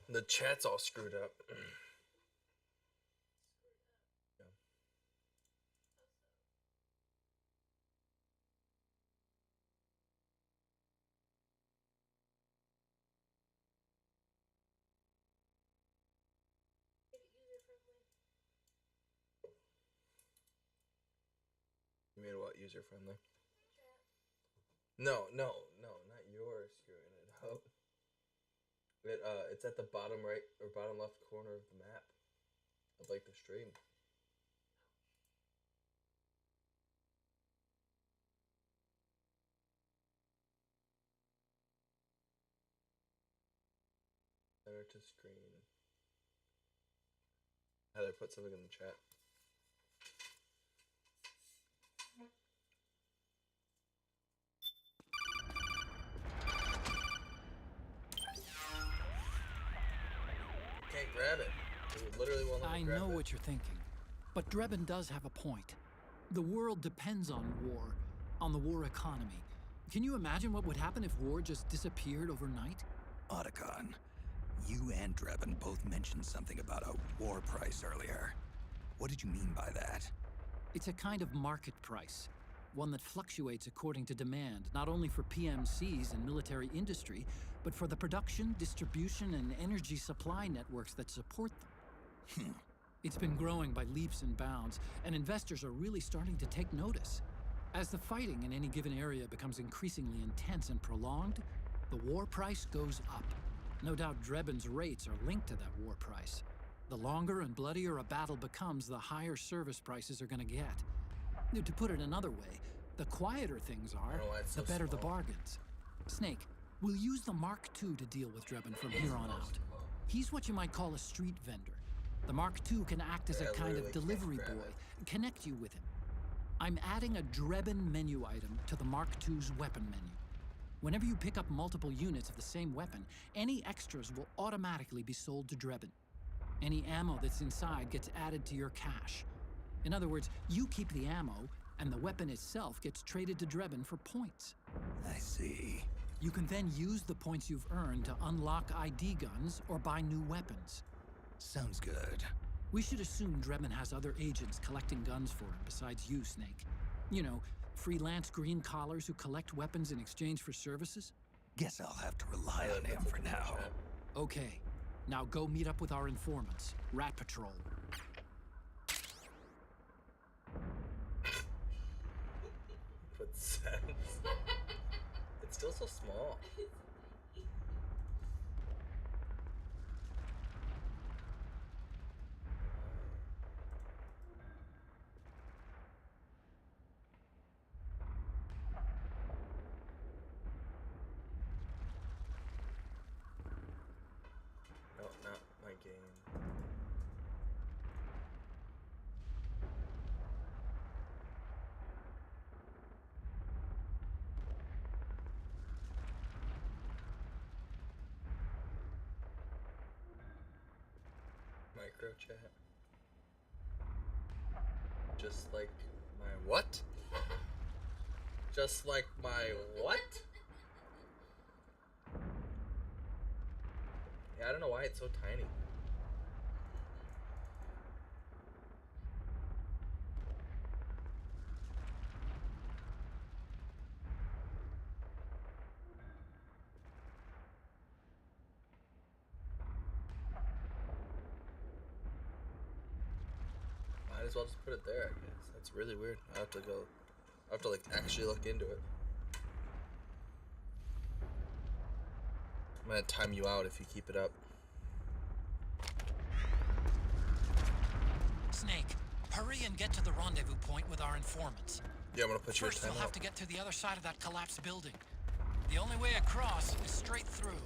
The chat's all screwed up. Yeah. You mean what? User friendly? No, not yours screwing it up. It's at the bottom right or bottom left corner of the map of like the stream. Center to screen. Heather, put something in the chat. Can't grab it. It literally won't let me I grab know it. what you're thinking, but Drebin does have a point. The world depends on war, on the war economy. Can you imagine what would happen if war just disappeared overnight? Otacon, you and Drebin both mentioned something about a war price earlier. What did you mean by that? It's a kind of market price, one that fluctuates according to demand, not only for PMCs and military industry, but for the production, distribution, and energy supply networks that support them. It's been growing by leaps and bounds, and investors are really starting to take notice. As the fighting in any given area becomes increasingly intense and prolonged, the war price goes up. No doubt Drebin's rates are linked to that war price. The longer and bloodier a battle becomes, the higher service prices are going to get. To put it another way, the quieter things are, the better the bargains. Snake, we'll use the Mark II to deal with Drebin from here on out. He's what you might call a street vendor. The Mark II can act as a kind of delivery boy, connect you with him. I'm adding a Drebin menu item to the Mark II's weapon menu. Whenever you pick up multiple units of the same weapon, any extras will automatically be sold to Drebin. Any ammo that's inside gets added to your cache. In other words, you keep the ammo, and the weapon itself gets traded to Drebin for points. I see. You can then use the points you've earned to unlock ID guns or buy new weapons. Sounds good. We should assume Drebin has other agents collecting guns for him besides you, Snake. You know, freelance green collars who collect weapons in exchange for services? Guess I'll have to rely on him for now. Okay. Now go meet up with our informants, Rat Patrol. Put sense. It's still so small. No, not my game. Micro chat. Just like my what? Just like my what? Yeah, I don't know why it's so tiny. Might as well just put it there, I guess. That's really weird. I have to like actually look into it. I'm gonna time you out if you keep it up. Snake, hurry and get to the rendezvous point with our informants. Yeah, I'm gonna put your First, time we'll out. have to get to the other side of that collapsed building. The only way across is straight through.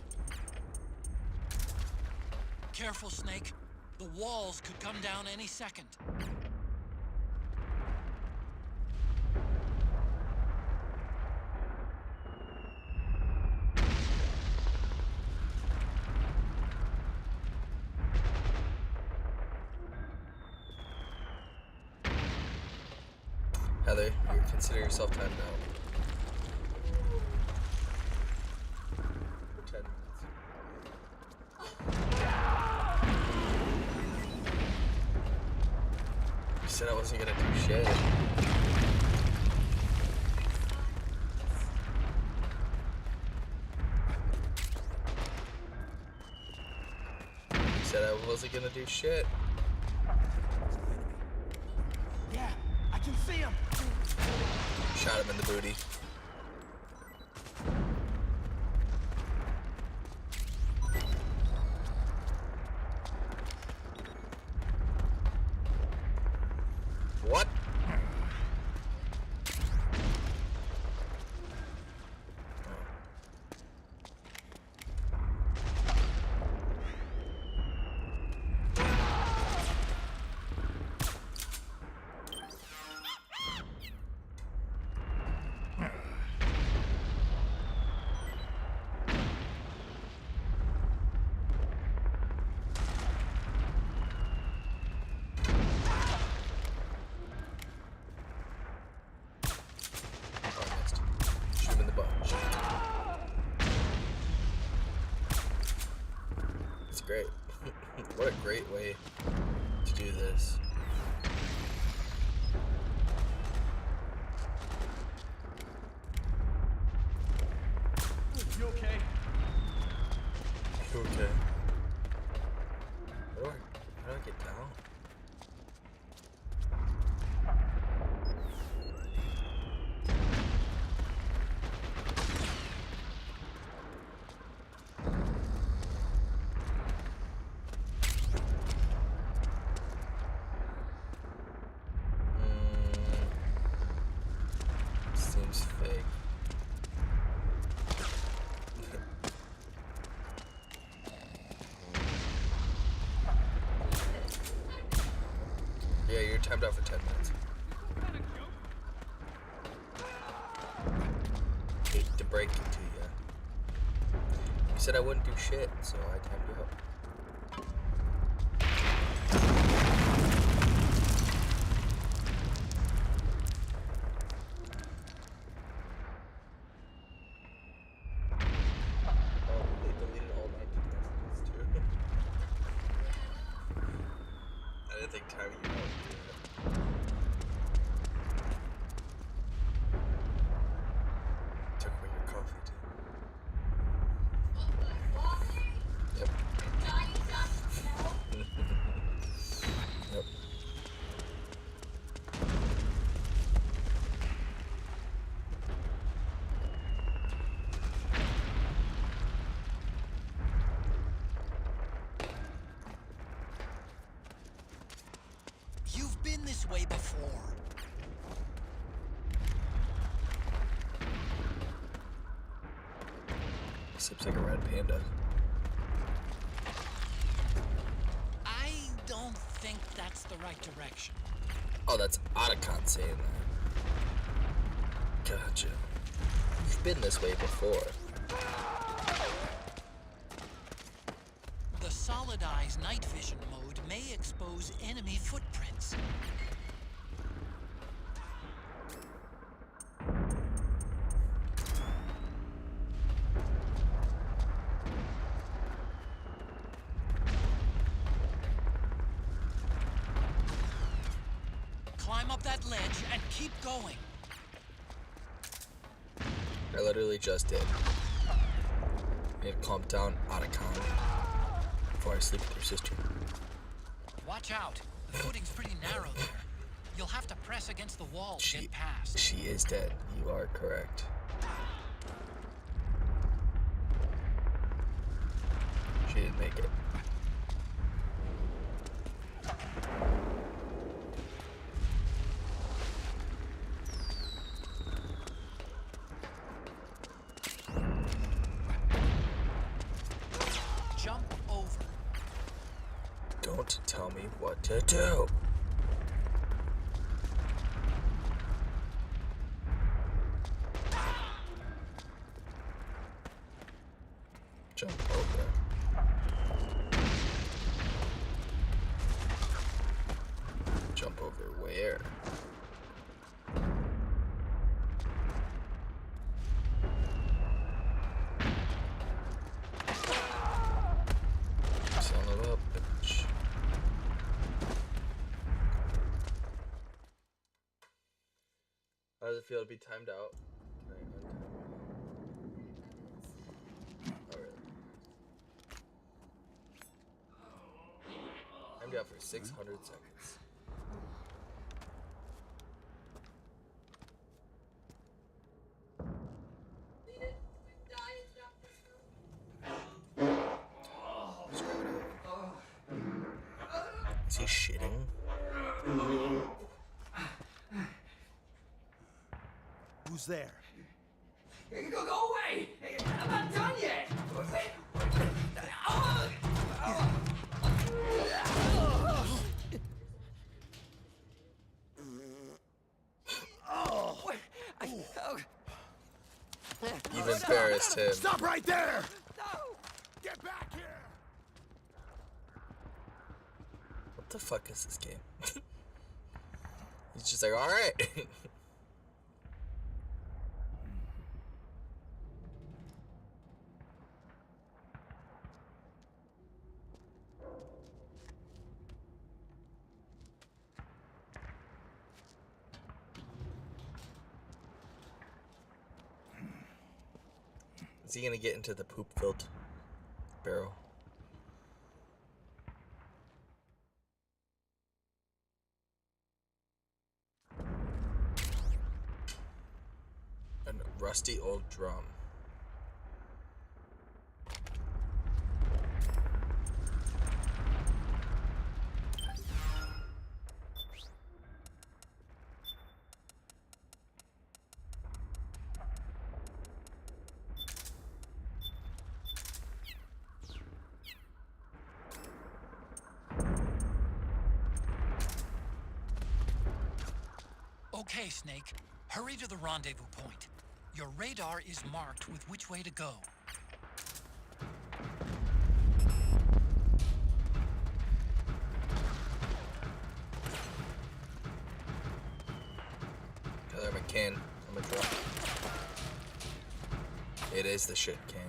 Careful, Snake. The walls could come down any second. Heather, you consider yourself timed out. For 10 minutes. wasn't gonna do shit. He said I wasn't gonna do shit. Yeah, I can see him. Shot him in the booty. What? Shoot him in the butt. It's great. What a great way to do this. You okay? You okay? How do I get down? Seems fake. Yeah, you're timed out for 10 minutes. Hate to break it to you. You said I wouldn't do shit, so I timed you out. Oh, they deleted all my messages too. I didn't think timing you out would do that. Took away your coffee too. Yep. Yep. You've been this way before. Sips like a red panda. I don't think that's the right direction. Oh, that's Otacon saying that. Gotcha. You've been this way before. The Solid Eye's night vision mode may expose enemy footprints. Climb up that ledge and keep going. I literally just did. I need to calm down, Otacon, before I sleep with your sister. Watch out. The footing's pretty narrow there. You'll have to press against the wall to get past. She is dead. You are correct. She didn't make it. Jump over. Don't tell me what to do. Jump over. Jump over where? Son of a bitch. How does it feel to be timed out? Can I untime it? Oh, really? Timed out for 600 seconds. Is he shitting? Who's there? Go away! I'm not done yet! You've embarrassed him. Stop right there! Get back here! What the fuck is this game? He's just like, alright. Is he gonna get into the poop-filled barrel? A rusty old drum. Okay, Snake. Hurry to the rendezvous point. Your radar is marked with which way to go. Tyler McCann. I'm a drop. It is the shit can.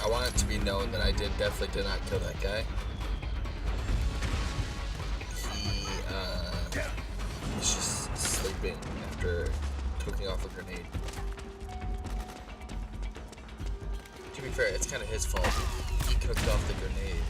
I want it to be known that I definitely did not kill that guy. He was just sleeping after cooking off a grenade. To be fair, it's kind of his fault. He cooked off the grenade.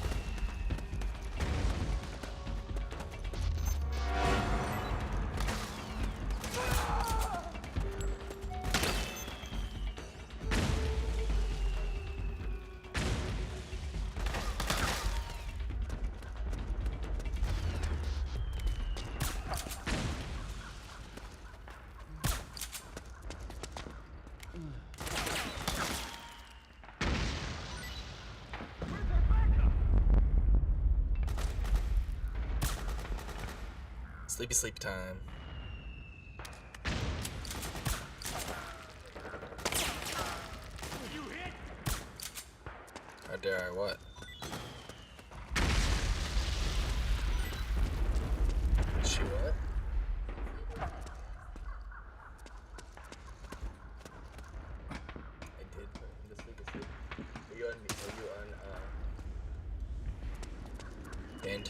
Sleepy sleep time. You hit? How dare I what? She what? I did put him to sleep asleep. Are you on me? Are you on band?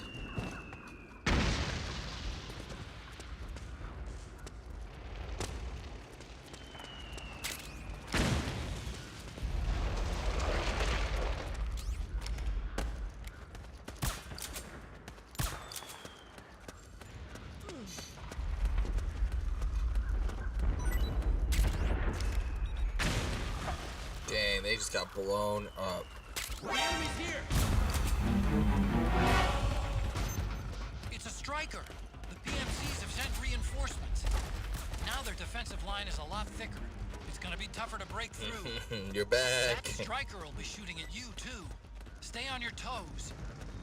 Dang, they just got blown up. The enemy's here! It's a striker. The PMCs have sent reinforcements. Now their defensive line is a lot thicker. It's gonna be tougher to break through. You're back. That striker will be shooting at you too. Stay on your toes.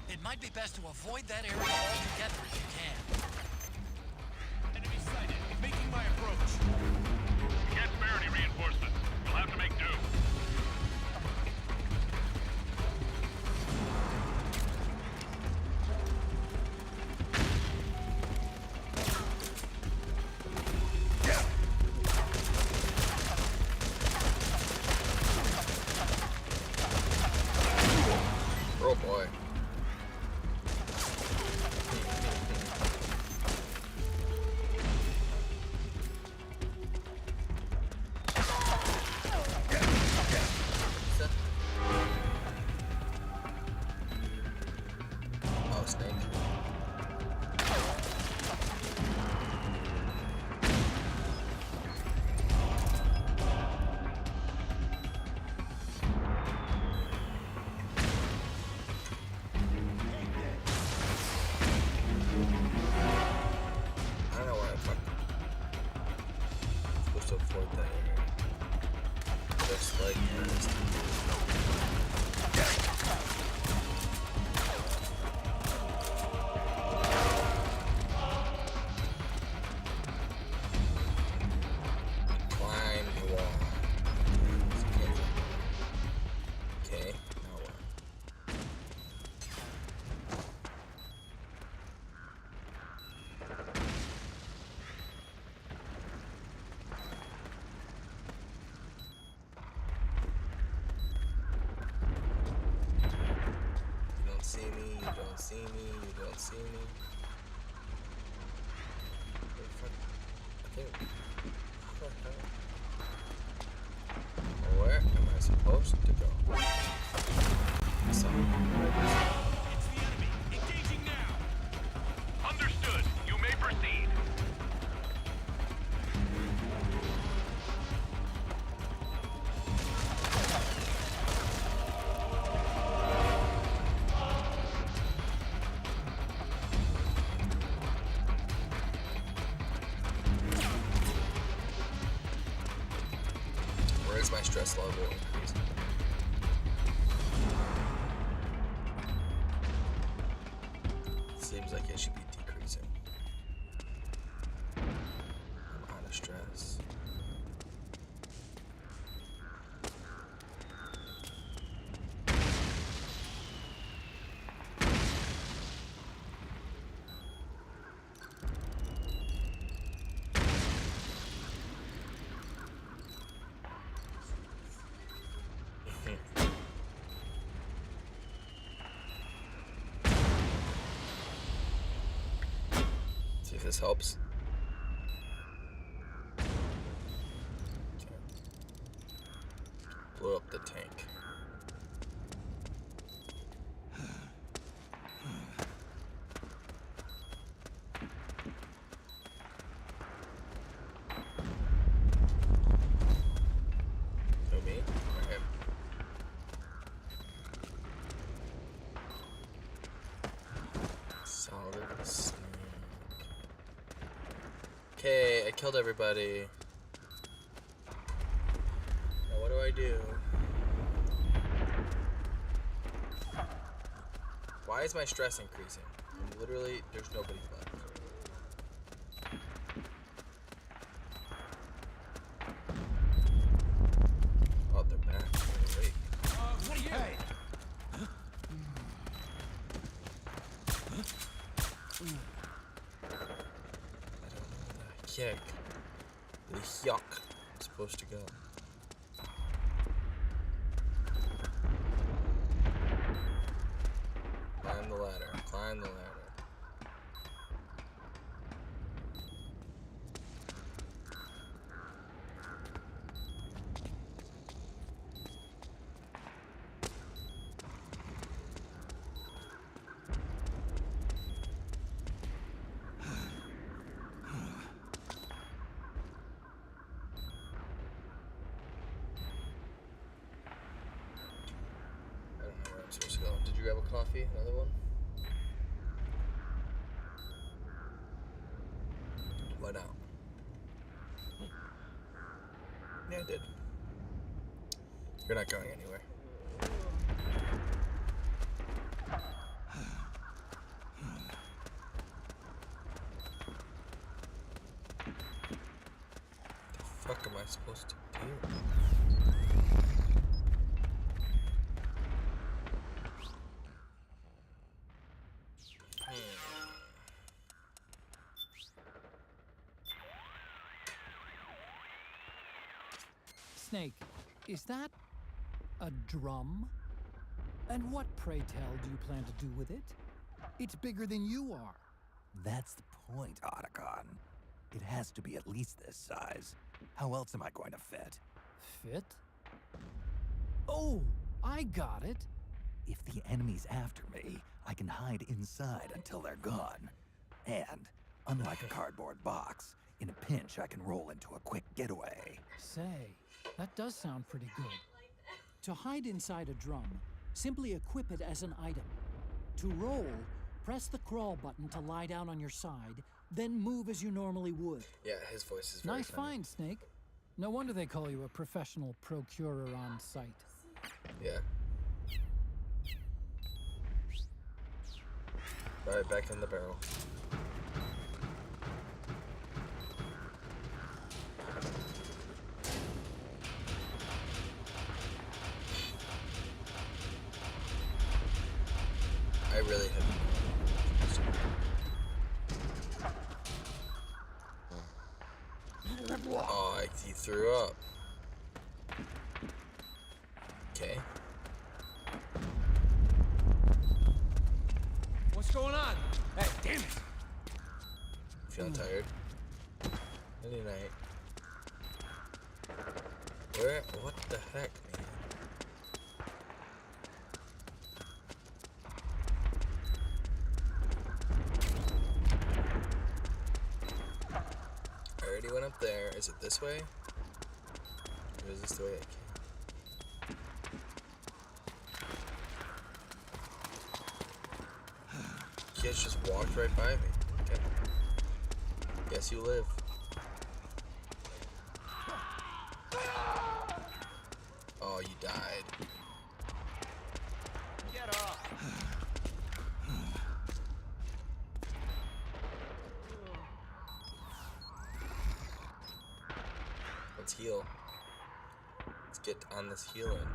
It might be best to avoid that area altogether if you can. see me, you don't see me. Where am I supposed to go? So. It's the enemy. Engaging now. Understood. You may proceed. Where is my stress level increasing? Seems like it should be decreasing. I'm out of stress. See if this helps. Okay. Blow up the tank. Who, me or him? Solid snake. Okay, I killed everybody. Now what do I do? Why is my stress increasing? And literally, there's nobody left. Oh, they're back. Wait. What are you? Hey. Kick. The yuck. I'm supposed to go. Climb the ladder. Climb the ladder. I don't know where I'm supposed to go. Did you grab a coffee? Another one? Why not? Yeah, I did. You're not going anywhere. The fuck am I supposed to do? Snake, is that a drum? And what, pray tell, do you plan to do with it? It's bigger than you are. That's the point, Otacon. It has to be at least this size. How else am I going to fit? Fit? Oh, I got it. If the enemy's after me, I can hide inside until they're gone. And, unlike a cardboard box, in a pinch I can roll into a quick getaway. Say, that does sound pretty good. To hide inside a drum, simply equip it as an item. To roll, press the crawl button to lie down on your side, then move as you normally would. Yeah, his voice is very Nice funny. find, Snake. No wonder they call you a professional procurer on site. Yeah. Right, back in the barrel. I really have. Oh, he threw up. Okay. going on? Hey, damn it! Feeling tired? Any night. Where? What the heck, man? I already went up there. Is it this way? Or is this the way I came? Kids just walked right by me. Okay. Guess you live. Oh, you died. Get up. Let's heal. Let's get on this healing.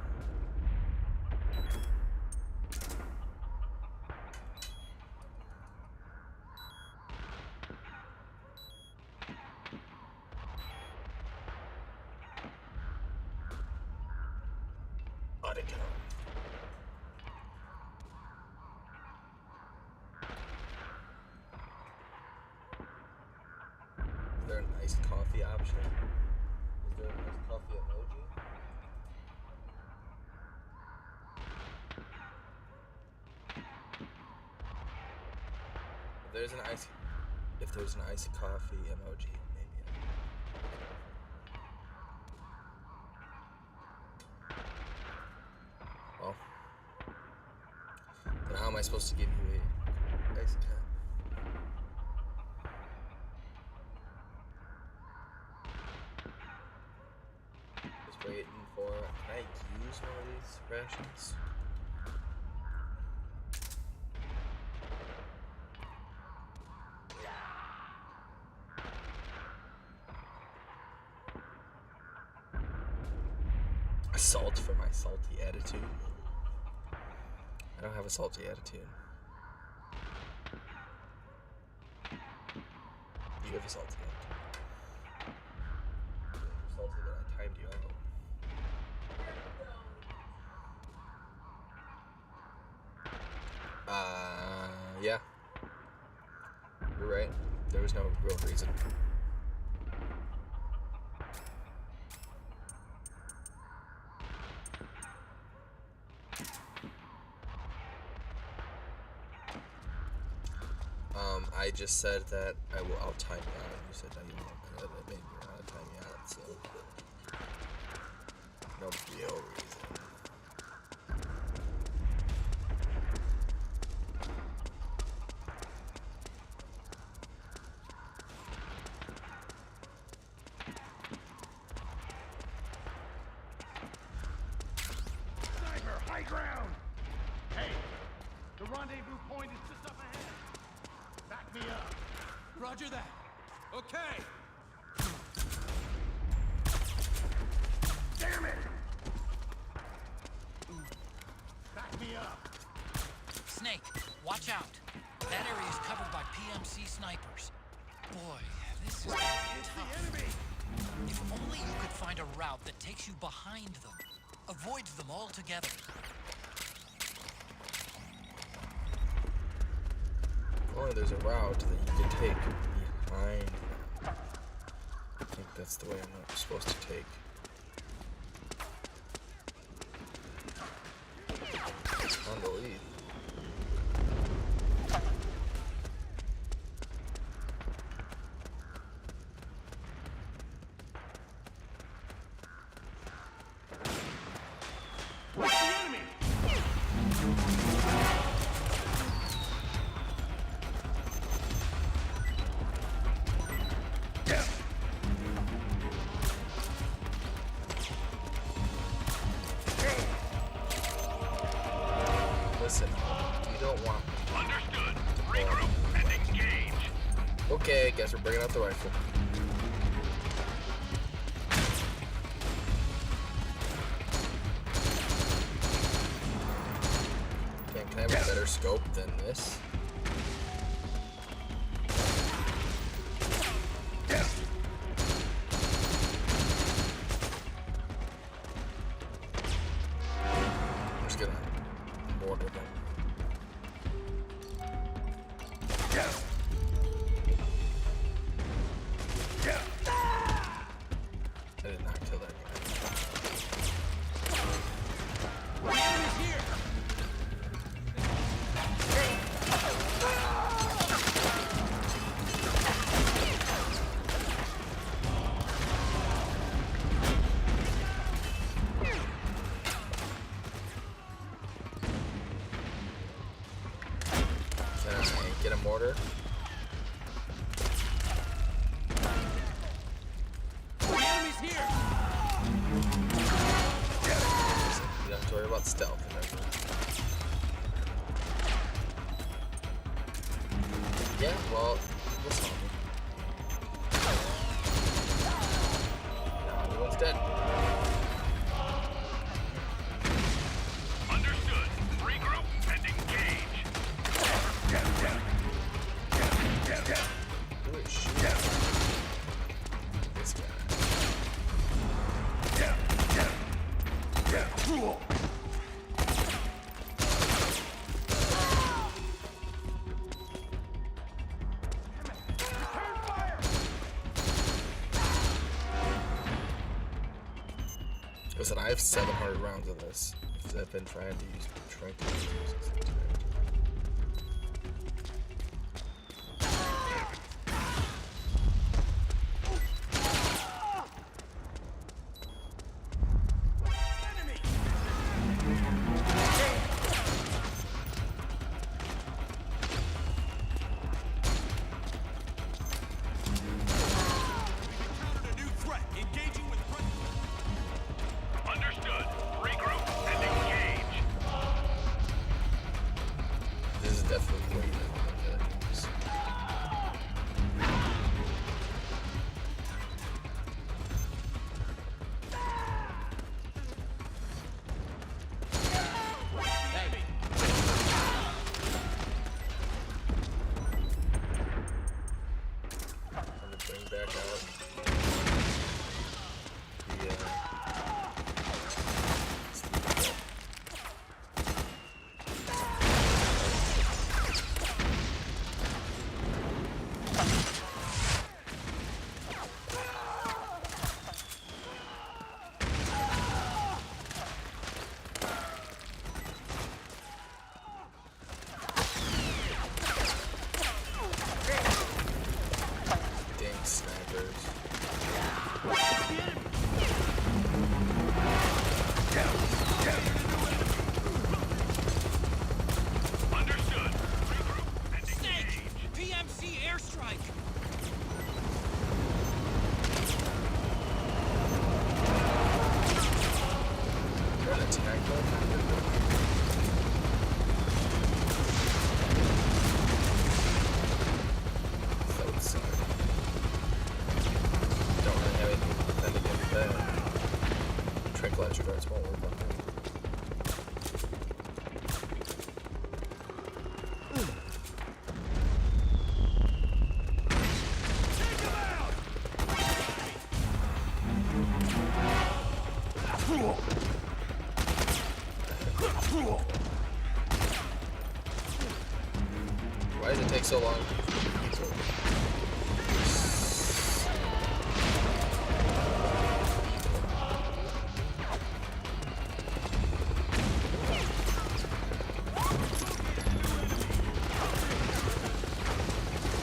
Is there an iced coffee option? Is there an iced coffee emoji? If there's an iced coffee emoji, maybe. Well, then how am I supposed to give you a iced cup? Just waiting for. Can I use one of these rations? Salt for my salty attitude. I don't have a salty attitude. You have a salty attitude. You're salty that I timed you out. Yeah. You're right. There was no real reason. I just said that I'll time you out. You said that you weren't good at maybe you're not time you out, so no real reason. Sniper, high ground! Hey, the rendezvous point is just up ahead. Back me up. Roger that. Okay. Damn it! Back me up. Snake, watch out. That area is covered by PMC snipers. Boy, this is gonna be tough. Enemy! If only you could find a route that takes you behind them. Avoids them altogether. Only there's a route that you can take behind them. I think that's the way I'm supposed to take. It's fun to leave. What's the enemy? Listen, you don't want me. Understood. Regroup and engage. Okay, guess we're bringing out the rifle. Can I have a better scope than this? I'm just gonna mortar them. Well, what's on me? Now everyone's dead. Understood. Regroup and engage. Who is shooting? This guy. Listen, I have 700 rounds of this because I've been trying to use tranquilizers today. Understood. Regroup and engage. This is definitely way better than this. I'm gonna bring back out the dang snipers. Understood. Regroup and engage. PMC airstrike! You're an attack mode? That would suck. Don't really have anything to defend against that. Tranquilizer darts won't work on that. Why does it take so long?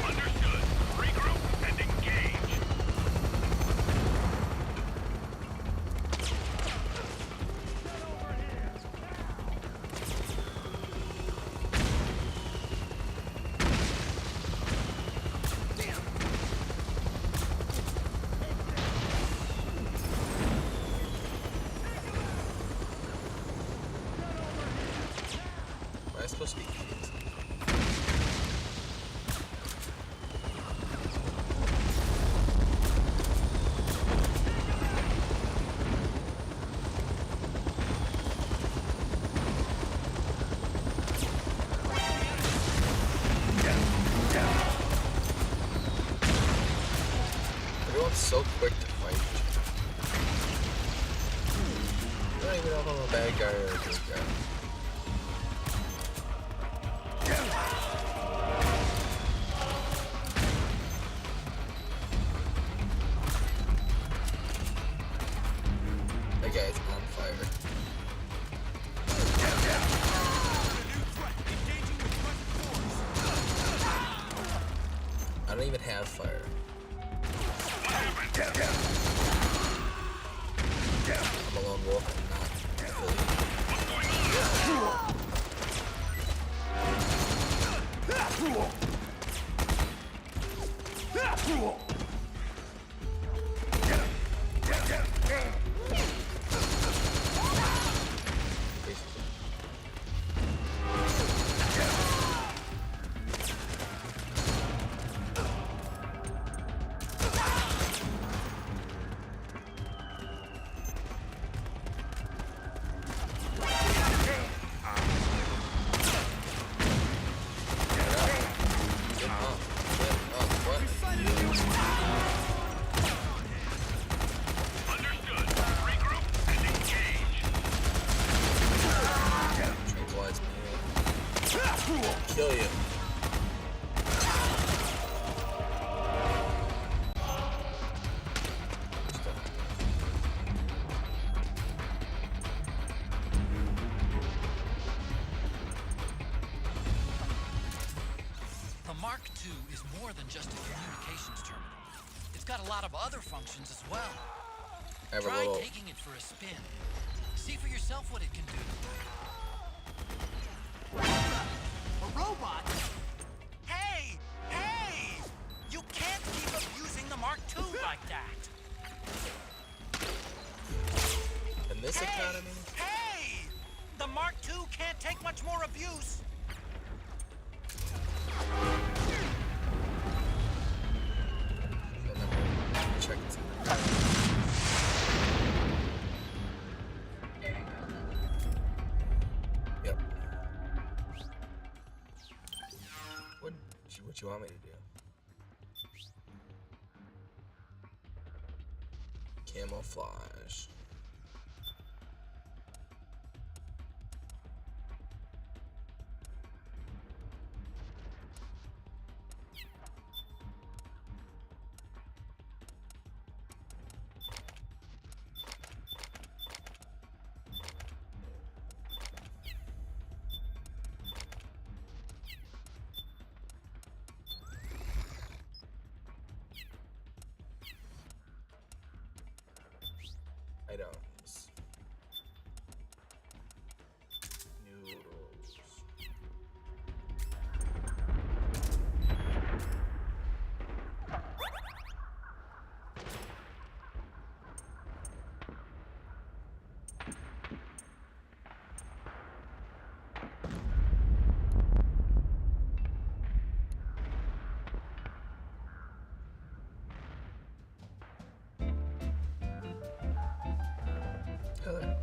Understood. Regroup and engage. Am I supposed to be eating? Everyone's so quick to fight. I don't even know if I'm a bad guy or a good guy. That guy's on fire. I don't even have fire. I'm a lone wolf. I'm not affiliated. Mark II is more than just a communications terminal. It's got a lot of other functions as well. Try taking it for a spin. See for yourself what it can do. A robot? Hey! Hey! You can't keep abusing the Mark II like that! In this economy? Hey! The Mark II can't take much more abuse! Check it. Yep. What you want me to do? Camouflage. Items. Noodles. Heather.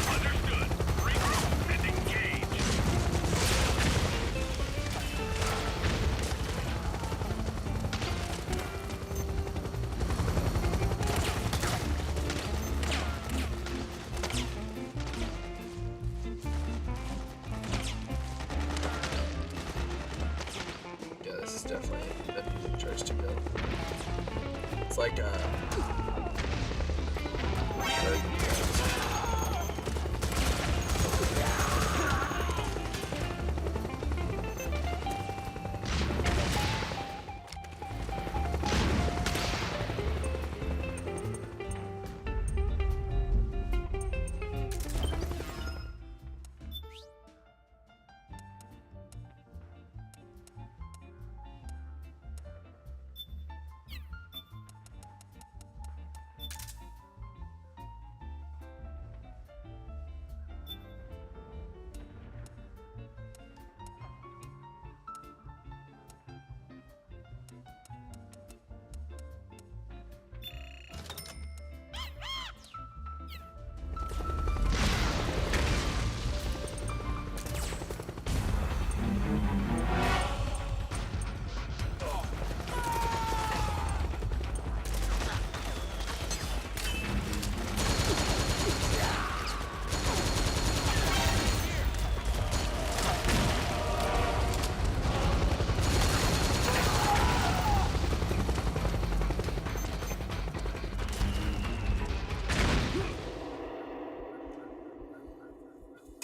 Understood. Regroup and engage. Yeah, this is definitely the music choice to go. It's like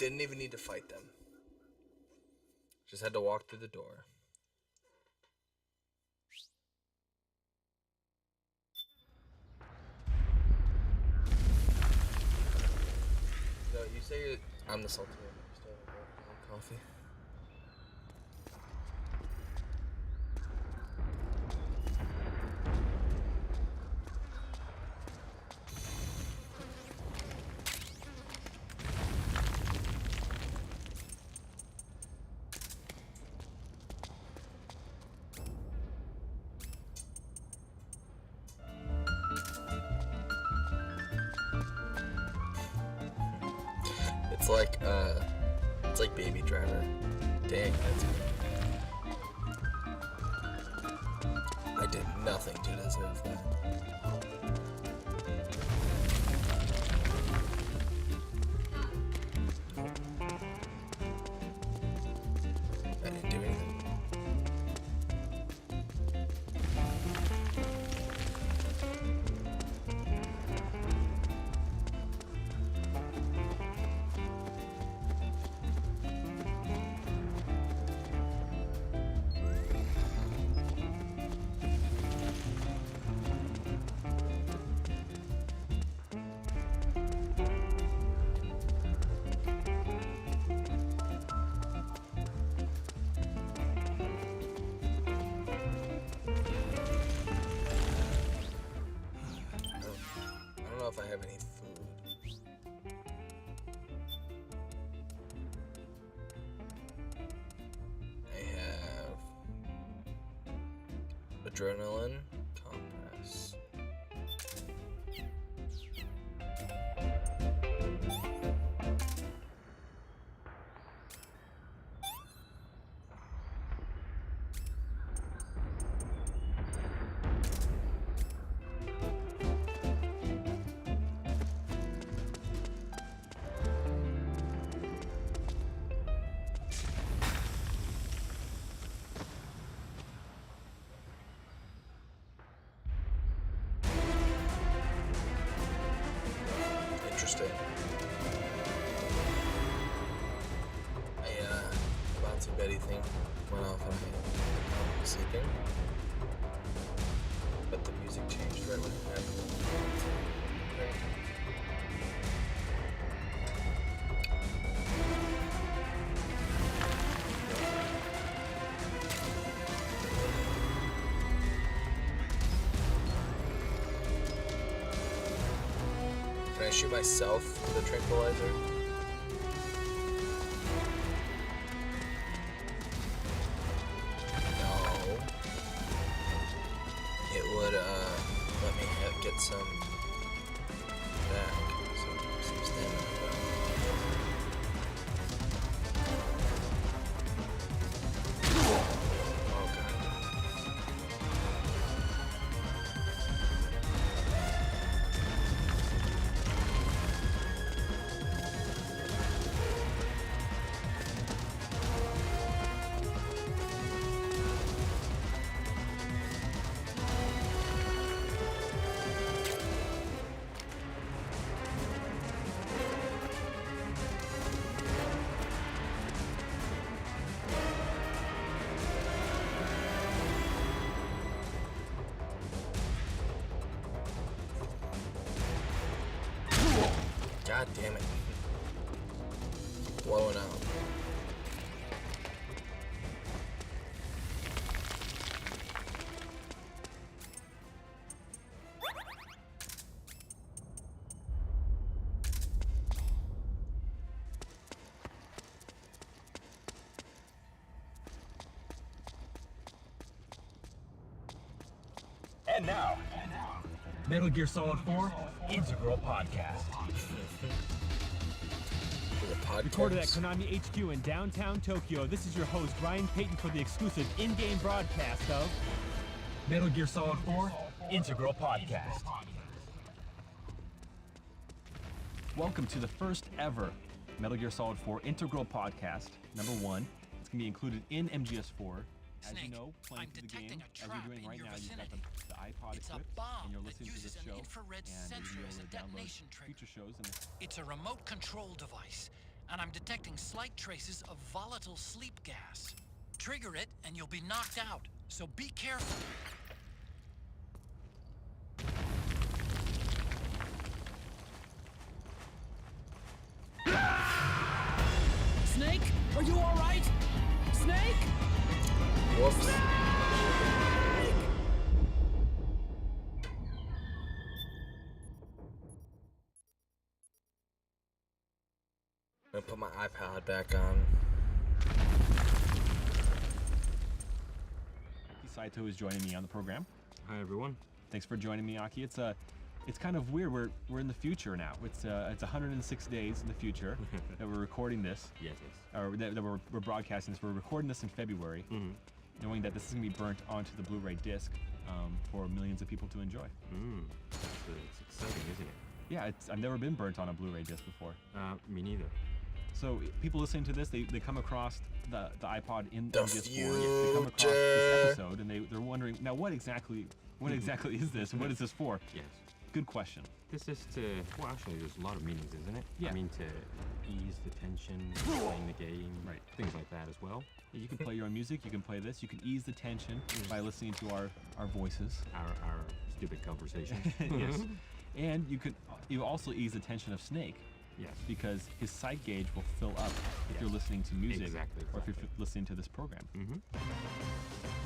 didn't even need to fight them. Just had to walk through the door. No, you say I'm the salty one. You still have coffee? It's like Baby Driver. Dang, that's good. I did nothing to deserve that. I didn't do anything. If I have any food. I have adrenaline compress. Interesting. Bouncy Betty thing went off on me. I was sleeping. But the music changed right when it happened. Can I shoot myself with a tranquilizer? No. It would let me get some back. Some stamina back. God damn it. Blowing out. And now, Metal Gear Solid 4 Integral Podcast. Recorded at Konami HQ in downtown Tokyo, this is your host, Ryan Payton, for the exclusive in-game broadcast of Metal Gear Solid 4 Integral Podcast. Welcome to the first ever Metal Gear Solid 4 Integral Podcast, number 1. It's going to be included in MGS4. As you know, playing through the game, as you're doing right now, you've got the iPod equipped, and you're listening to this show, and you'll be able to download future shows. It's a remote control device, and I'm detecting slight traces of volatile sleep gas. Trigger it, and you'll be knocked out, so be careful. Snake, are you all right? Snake? Whoops. I'm gonna put my iPod back on. Saito is joining me on the program. Hi, everyone. Thanks for joining me, Aki. It's it's kind of weird. We're in the future now. It's 106 days in the future that we're recording this. Yes. Or that we're broadcasting this. We're recording this in February, knowing that this is gonna be burnt onto the Blu-ray disc for millions of people to enjoy. It's exciting, isn't it? Yeah, I've never been burnt on a Blu-ray disc before. Me neither. So people listening to this, they come across the iPod in the MGS4. They come across this episode, and they're wondering, now what exactly is this, and what is this for? Yes. Good question. This is to, well, actually, there's a lot of meanings, isn't it? Yeah. I mean, to ease the tension, playing the game, right? Things like that as well. Yeah, you can play your own music. You can play this. You can ease the tension by listening to our voices, our stupid conversations. Yes. And you also ease the tension of Snake. Yes. Because his sight gauge will fill up if you're listening to music, or if you're listening to this program.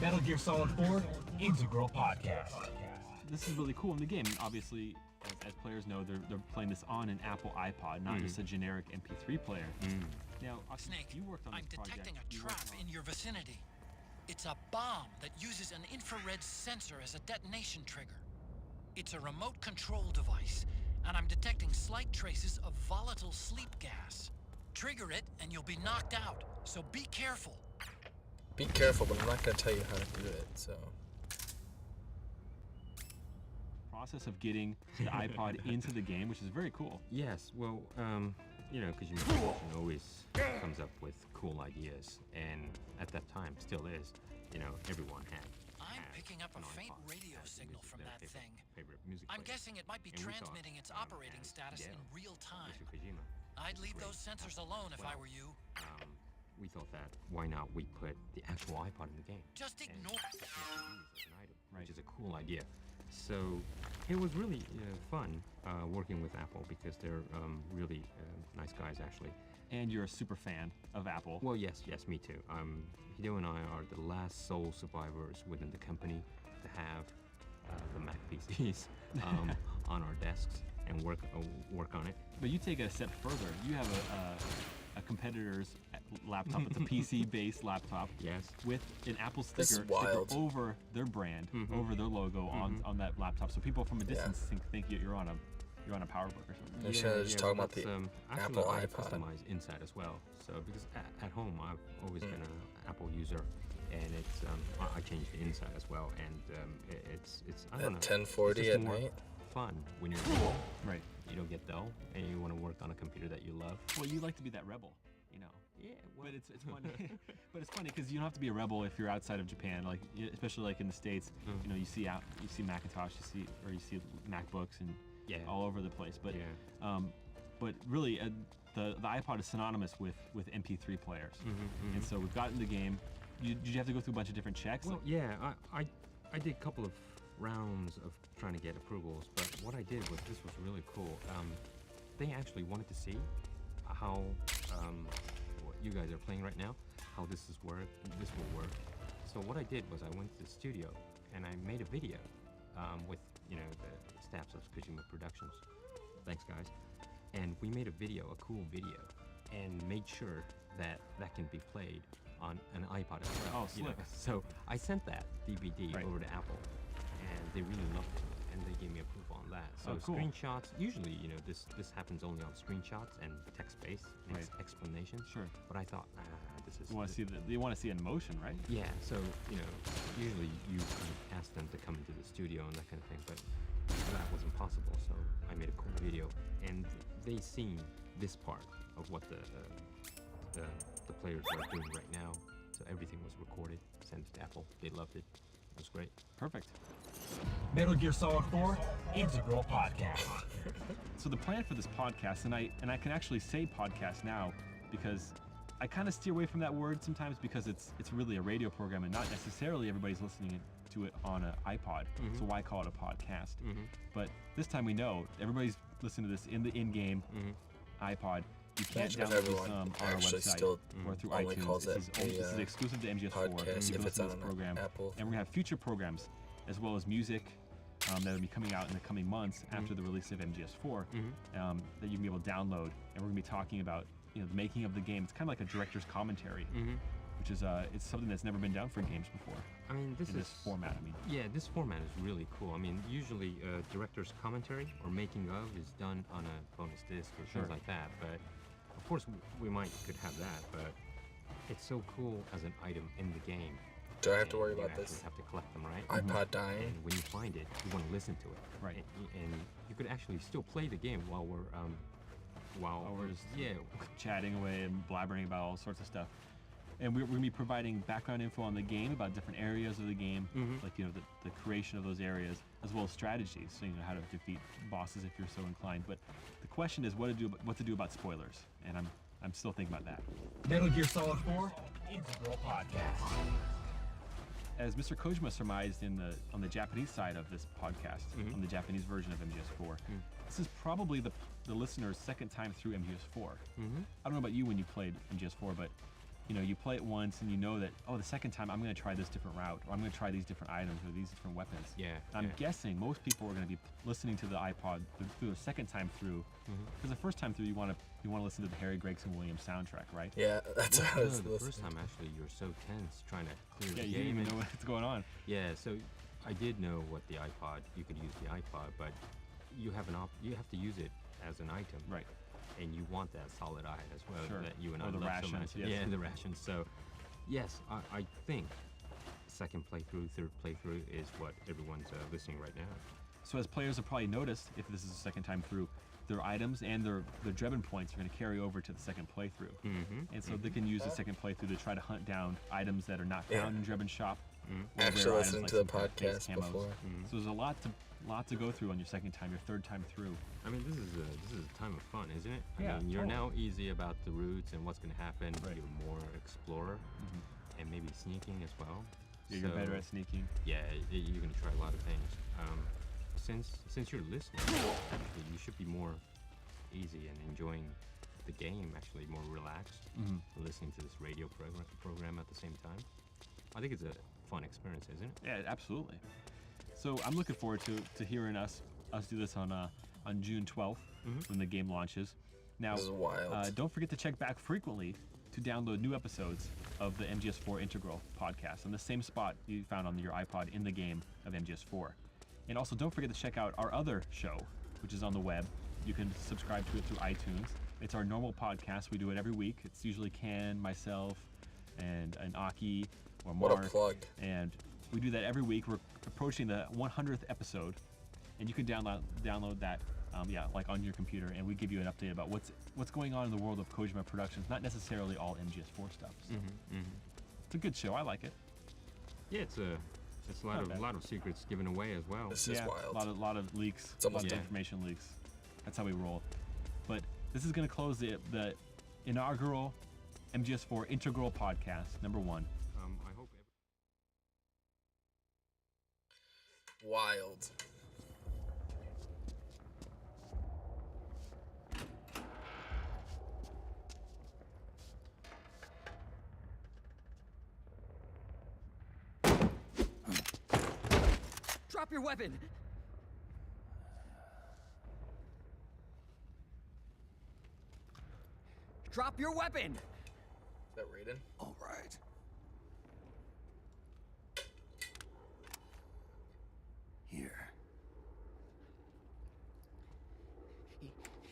Metal Gear Solid 4 Integral Podcast. This is really cool in the game. Obviously, as players know, they're playing this on an Apple iPod, not just a generic MP3 player. Now, Snake, you worked on this project. I'm detecting a trap in your vicinity. It's a bomb that uses an infrared sensor as a detonation trigger. It's a remote control device, and I'm detecting slight traces of volatile sleep gas. Trigger it, and you'll be knocked out, so be careful. Be careful, but I'm not going to tell you how to do it, so... Process of getting the iPod into the game, which is very cool. Yes, well, you know, because Kojima always comes up with cool ideas, and at that time, still is, you know, everyone had. I'm picking up a faint radio signal from that thing. I'm guessing it might be transmitting its operating status in real time. I'd leave those sensors alone if I were you. We thought that why not we put the actual iPod in the game? Just ignore it. As an item, which is a cool idea. So it was really fun working with Apple because they're really nice guys actually. And you're a super fan of Apple. Well, yes, me too. Hideo and I are the last sole survivors within the company to have the Mac PCs on our desks and work on it. But you take it a step further. You have a competitor's laptop. It's a PC-based laptop. Yes. With an Apple sticker over their brand, over their logo on that laptop, so people from a distance think you're on a PowerBook or something. They should just talk about the Apple iPod. I customize inside as well. So because at home I've always been an Apple user, and it's I changed the inside as well, and it's I don't know. At 10:40 at night. Fun when you're at home. Right. You don't get dull, and you want to work on a computer that you love. Well, you like to be that rebel, you know. Yeah. Well. But it's funny. But it's funny because you don't have to be a rebel if you're outside of Japan. Like especially like in the States, you know, you see Macintosh, you see MacBooks and all over the place. But but really the iPod is synonymous with MP3 players, and so we've gotten the game. Did you have to go through a bunch of different checks? Well, yeah, I did a couple of rounds of trying to get approvals, but what I did was this was really cool. They actually wanted to see how what you guys are playing right now, how this will work. So what I did was I went to the studio and I made a video with the staffs of Kojima Productions. Thanks, guys. And we made a cool video, and made sure that can be played on an iPod as well. Oh, slick. So I sent that DVD over to Apple, and they really loved it, and they gave me approval on that. So cool. Screenshots, usually, this happens only on screenshots and text-based explanations. Sure. But I thought, this is... You want to see it in motion, right? Yeah. So usually you ask them to come into the studio and that kind of thing, but that wasn't possible. So I made a cool video, and they seen this part of what the players are doing right now. So everything was recorded, sent to Apple. They loved it. It was great. Perfect. Metal Gear Solid 4 Integral Podcast. So the plan for this podcast, and I can actually say podcast now because I kind of steer away from that word sometimes because it's really a radio program and not necessarily everybody's listening to it on an iPod. So why call it a podcast? But this time we know everybody's listening to this in the in-game iPod. You can't download this on our website or through iTunes. This is exclusive to MGS4. If it's on this program. Apple. And we're gonna have future programs as well as music that'll be coming out in the coming months after the release of MGS4 that you can be able to download. And we're gonna be talking about the making of the game. It's kind of like a director's commentary, which is it's something that's never been done for games before. I mean, this format. I mean, yeah, this format is really cool. I mean, usually director's commentary or making of is done on a bonus disc or things like that. But of course, we could have that. But it's so cool as an item in the game. Do I have to worry about this? You have to collect them, right? iPod dying. And when you find it, you want to listen to it. Right. And you could actually still play the game while we're just chatting away and blabbering about all sorts of stuff. And we're going to be providing background info on the game, about different areas of the game, like, you know, the creation of those areas, as well as strategies, so you know how to defeat bosses if you're so inclined. But the question is what to do about spoilers, and I'm still thinking about that. Metal Gear Solid 4 Integral Podcast. As Mr. Kojima surmised on the Japanese side of this podcast, on the Japanese version of MGS4, this is probably the listener's second time through MGS4. I don't know about you when you played MGS4, but you know, you play it once and you know that, oh, the second time I'm going to try this different route, or I'm going to try these different items or these different weapons. I'm guessing most people are going to be listening to the iPod through the second time through, because the first time through you want to listen to the Harry Gregson Williams soundtrack, right? Yeah, that's how I was the listening. first time actually you were so tense trying to clear the game. Yeah, you didn't even know what's going on. Yeah, so I did know what the iPod, you could use the iPod, but you have to use it as an item. Right. And you want that solid eye as well, Sure. that you and I Or the love rations, so much. yes. Yeah, the rations. So, yes, I think second playthrough, third playthrough is what everyone's listening right now. So as players have probably noticed, if this is the second time through, their items and their Drebin points are going to carry over to the second playthrough. And so they can use the second playthrough to try to hunt down items that are not found in Drebin Shop. Actually listening to the podcast before. So there's a lot to go through on your second time, your third time through. I mean, this is a time of fun, isn't it? Yeah, I mean, you're totally. now easy about the routes and what's going to happen. Right. You're more explorer and maybe sneaking as well. Yeah, you're better at sneaking. Yeah, you're going to try a lot of things. Since you're listening, actually, you should be more easy and enjoying the game, actually more relaxed, listening to this radio program at the same time. I think it's a fun experience, isn't it? Yeah, absolutely. So I'm looking forward to hearing us do this on June 12th when the game launches. Now, This is wild. Don't forget to check back frequently to download new episodes of the MGS4 Integral podcast on the same spot you found on your iPod in the game of MGS4. And also don't forget to check out our other show, which is on the web. You can subscribe to it through iTunes. It's our normal podcast. We do it every week. It's usually Ken, myself, and Aki or Mark. What a plug. And we do that every week. We're approaching the 100th episode, and you can download that, like on your computer, and we give you an update about what's going on in the world of Kojima Productions. Not necessarily all MGS4 stuff. So. It's a good show. I like it. Yeah, it's a lot of secrets given away as well. This is wild. A lot of leaks. It's almost a lot of information leaks. That's how we roll. But this is going to close the inaugural MGS4 Integral Podcast, number 1. I hope. Wild. Drop your weapon! Drop your weapon! Is that Raiden? All right. Here.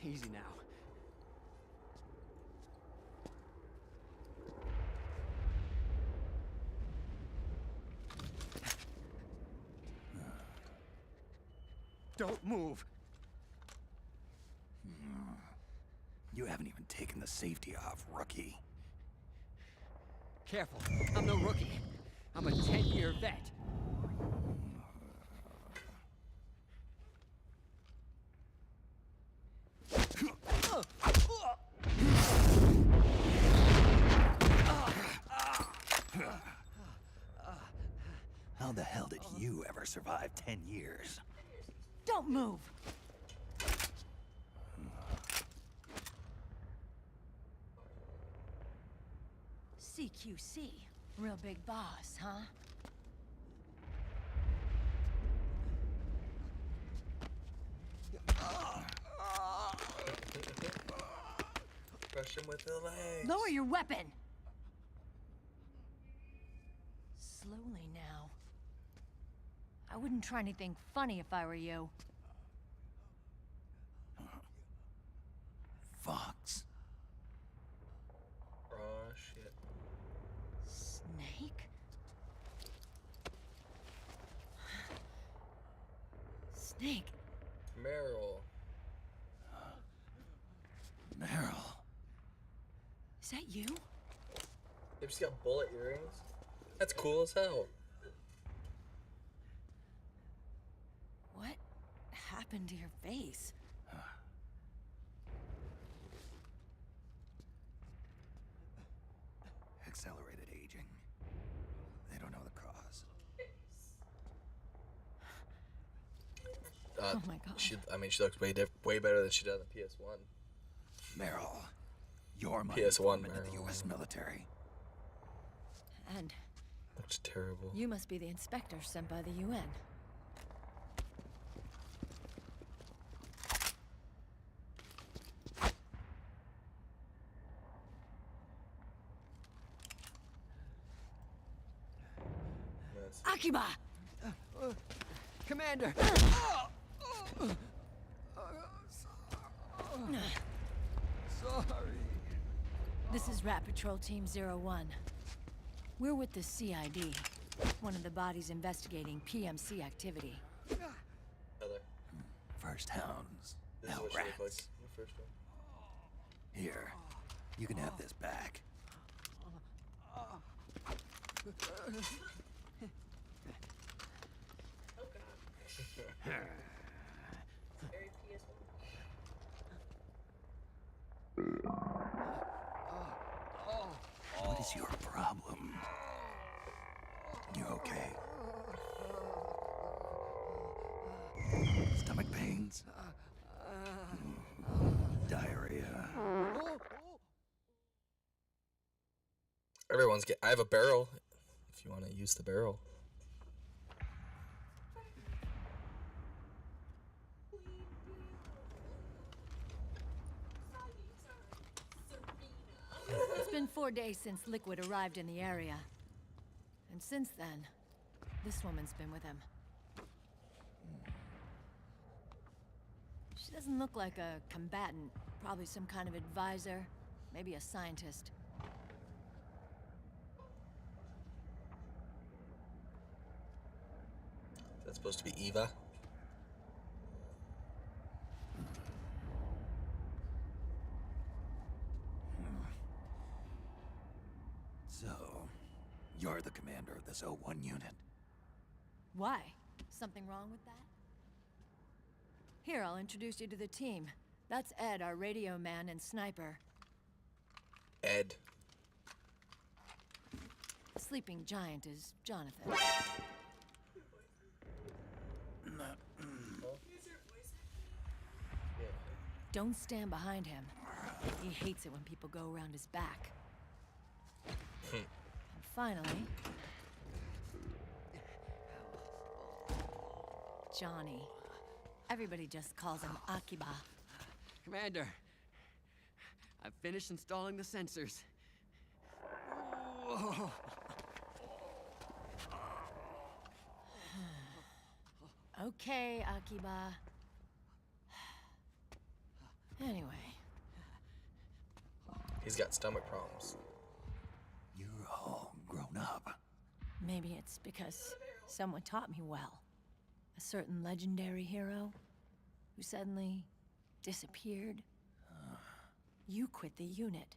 Easy now. Don't move. You haven't even taken the safety off, rookie. Careful. I'm no rookie. I'm a 10-year vet. How the hell did you ever survive 10 years? Don't move. CQC. Real big boss, huh? Crush him with the legs. Lower your weapon. slowly now. I wouldn't try anything funny if I were you. Fox. Oh, shit. Snake? Snake? Meryl. Meryl. Is that you? They've just got bullet earrings. That's cool as hell. What happened to your face? Accelerated aging. They don't know the cause. Oh my God. She looks way better than she did on the PS1. Meryl, you're my PS1 informant of the Meryl. U.S. military. And Looks terrible. you must be the inspector sent by the UN. Akiba! Commander! Sorry. This is Rat Patrol Team 01. We're with the CID, one of the bodies investigating PMC activity. Heather. First hounds, This now is what she looked like rats. in the first one. Here, you can have this back. What is your problem? You okay? Stomach pains? Diarrhea? I have a barrel. If you want to use the barrel. It's been 4 days since Liquid arrived in the area. And since then, this woman's been with him. She doesn't look like a combatant. Probably some kind of advisor. Maybe a scientist. That's supposed to be Eva. So, you're the commander of this O1 unit. Why? Something wrong with that? Here, I'll introduce you to the team. That's Ed, our radio man and sniper. Ed. The sleeping giant is Jonathan. Don't stand behind him. He hates it when people go around his back. And finally, Johnny. Everybody just calls him Akiba. Commander, I've finished installing the sensors. Whoa. Okay, Akiba. Anyway. He's got stomach problems. You're all grown up. Maybe it's because someone taught me well. A certain legendary hero who suddenly disappeared. You quit the unit.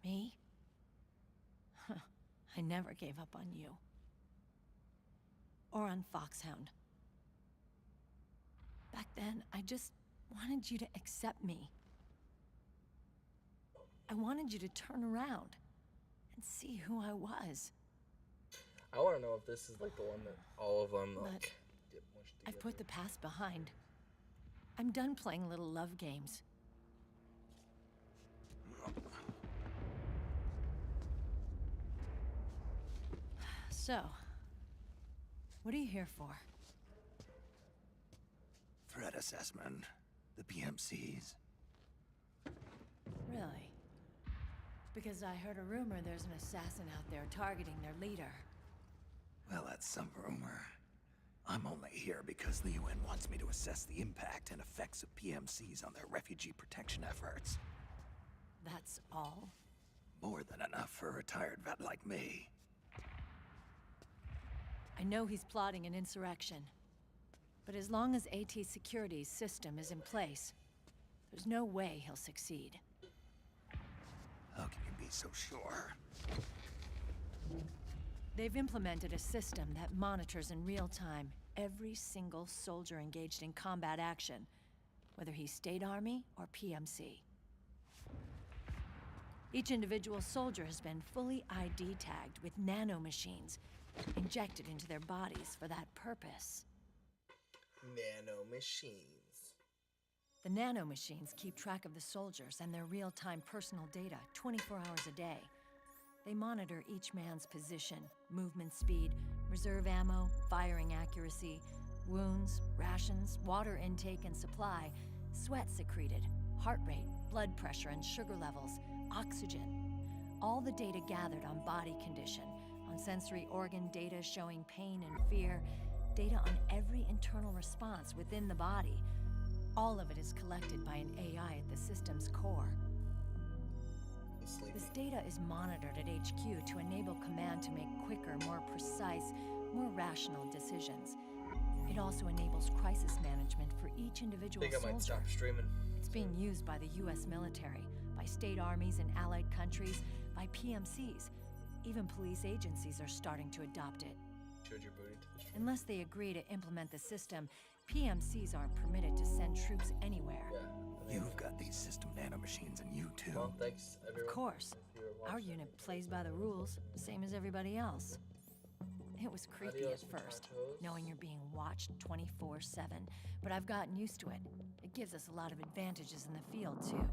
Me? Huh. I never gave up on you. Or on Foxhound. Back then, I just wanted you to accept me. I wanted you to turn around and see who I was. I want to know if this is like the one that all of them like get mushed together. I've put the past behind. I'm done playing little love games. So, what are you here for? Threat assessment. The PMCs. Really? Because I heard a rumor there's an assassin out there targeting their leader. Well, that's some rumor. I'm only here because the UN wants me to assess the impact and effects of PMCs on their refugee protection efforts. That's all? More than enough for a retired vet like me. I know he's plotting an insurrection. But as long as AT Security's system is in place, there's no way he'll succeed. How can you be so sure? They've implemented a system that monitors in real time every single soldier engaged in combat action, whether he's State Army or PMC. Each individual soldier has been fully ID tagged with nanomachines injected into their bodies for that purpose. Nanomachines. The nanomachines keep track of the soldiers and their real-time personal data 24 hours a day. They monitor each man's position, movement speed, reserve ammo, firing accuracy, wounds, rations, water intake and supply, sweat secreted, heart rate, blood pressure and sugar levels, oxygen. All the data gathered on body condition, on sensory organ data showing pain and fear, data on every internal response within the body. All of it is collected by an AI at the system's core. This data is monitored at HQ to enable command to make quicker, more precise, more rational decisions. It also enables crisis management for each individual soldier. I might stop streaming. It's being used by the US military, by state armies in allied countries, by PMCs. Even police agencies are starting to adopt it. Unless they agree to implement the system, PMCs aren't permitted to send troops anywhere. You've got these system nanomachines in you too. Well, thanks, everyone. Of course. Our unit plays by the rules, same as everybody else. It was creepy at first, knowing you're being watched 24/7, but I've gotten used to it. It gives us a lot of advantages in the field, too.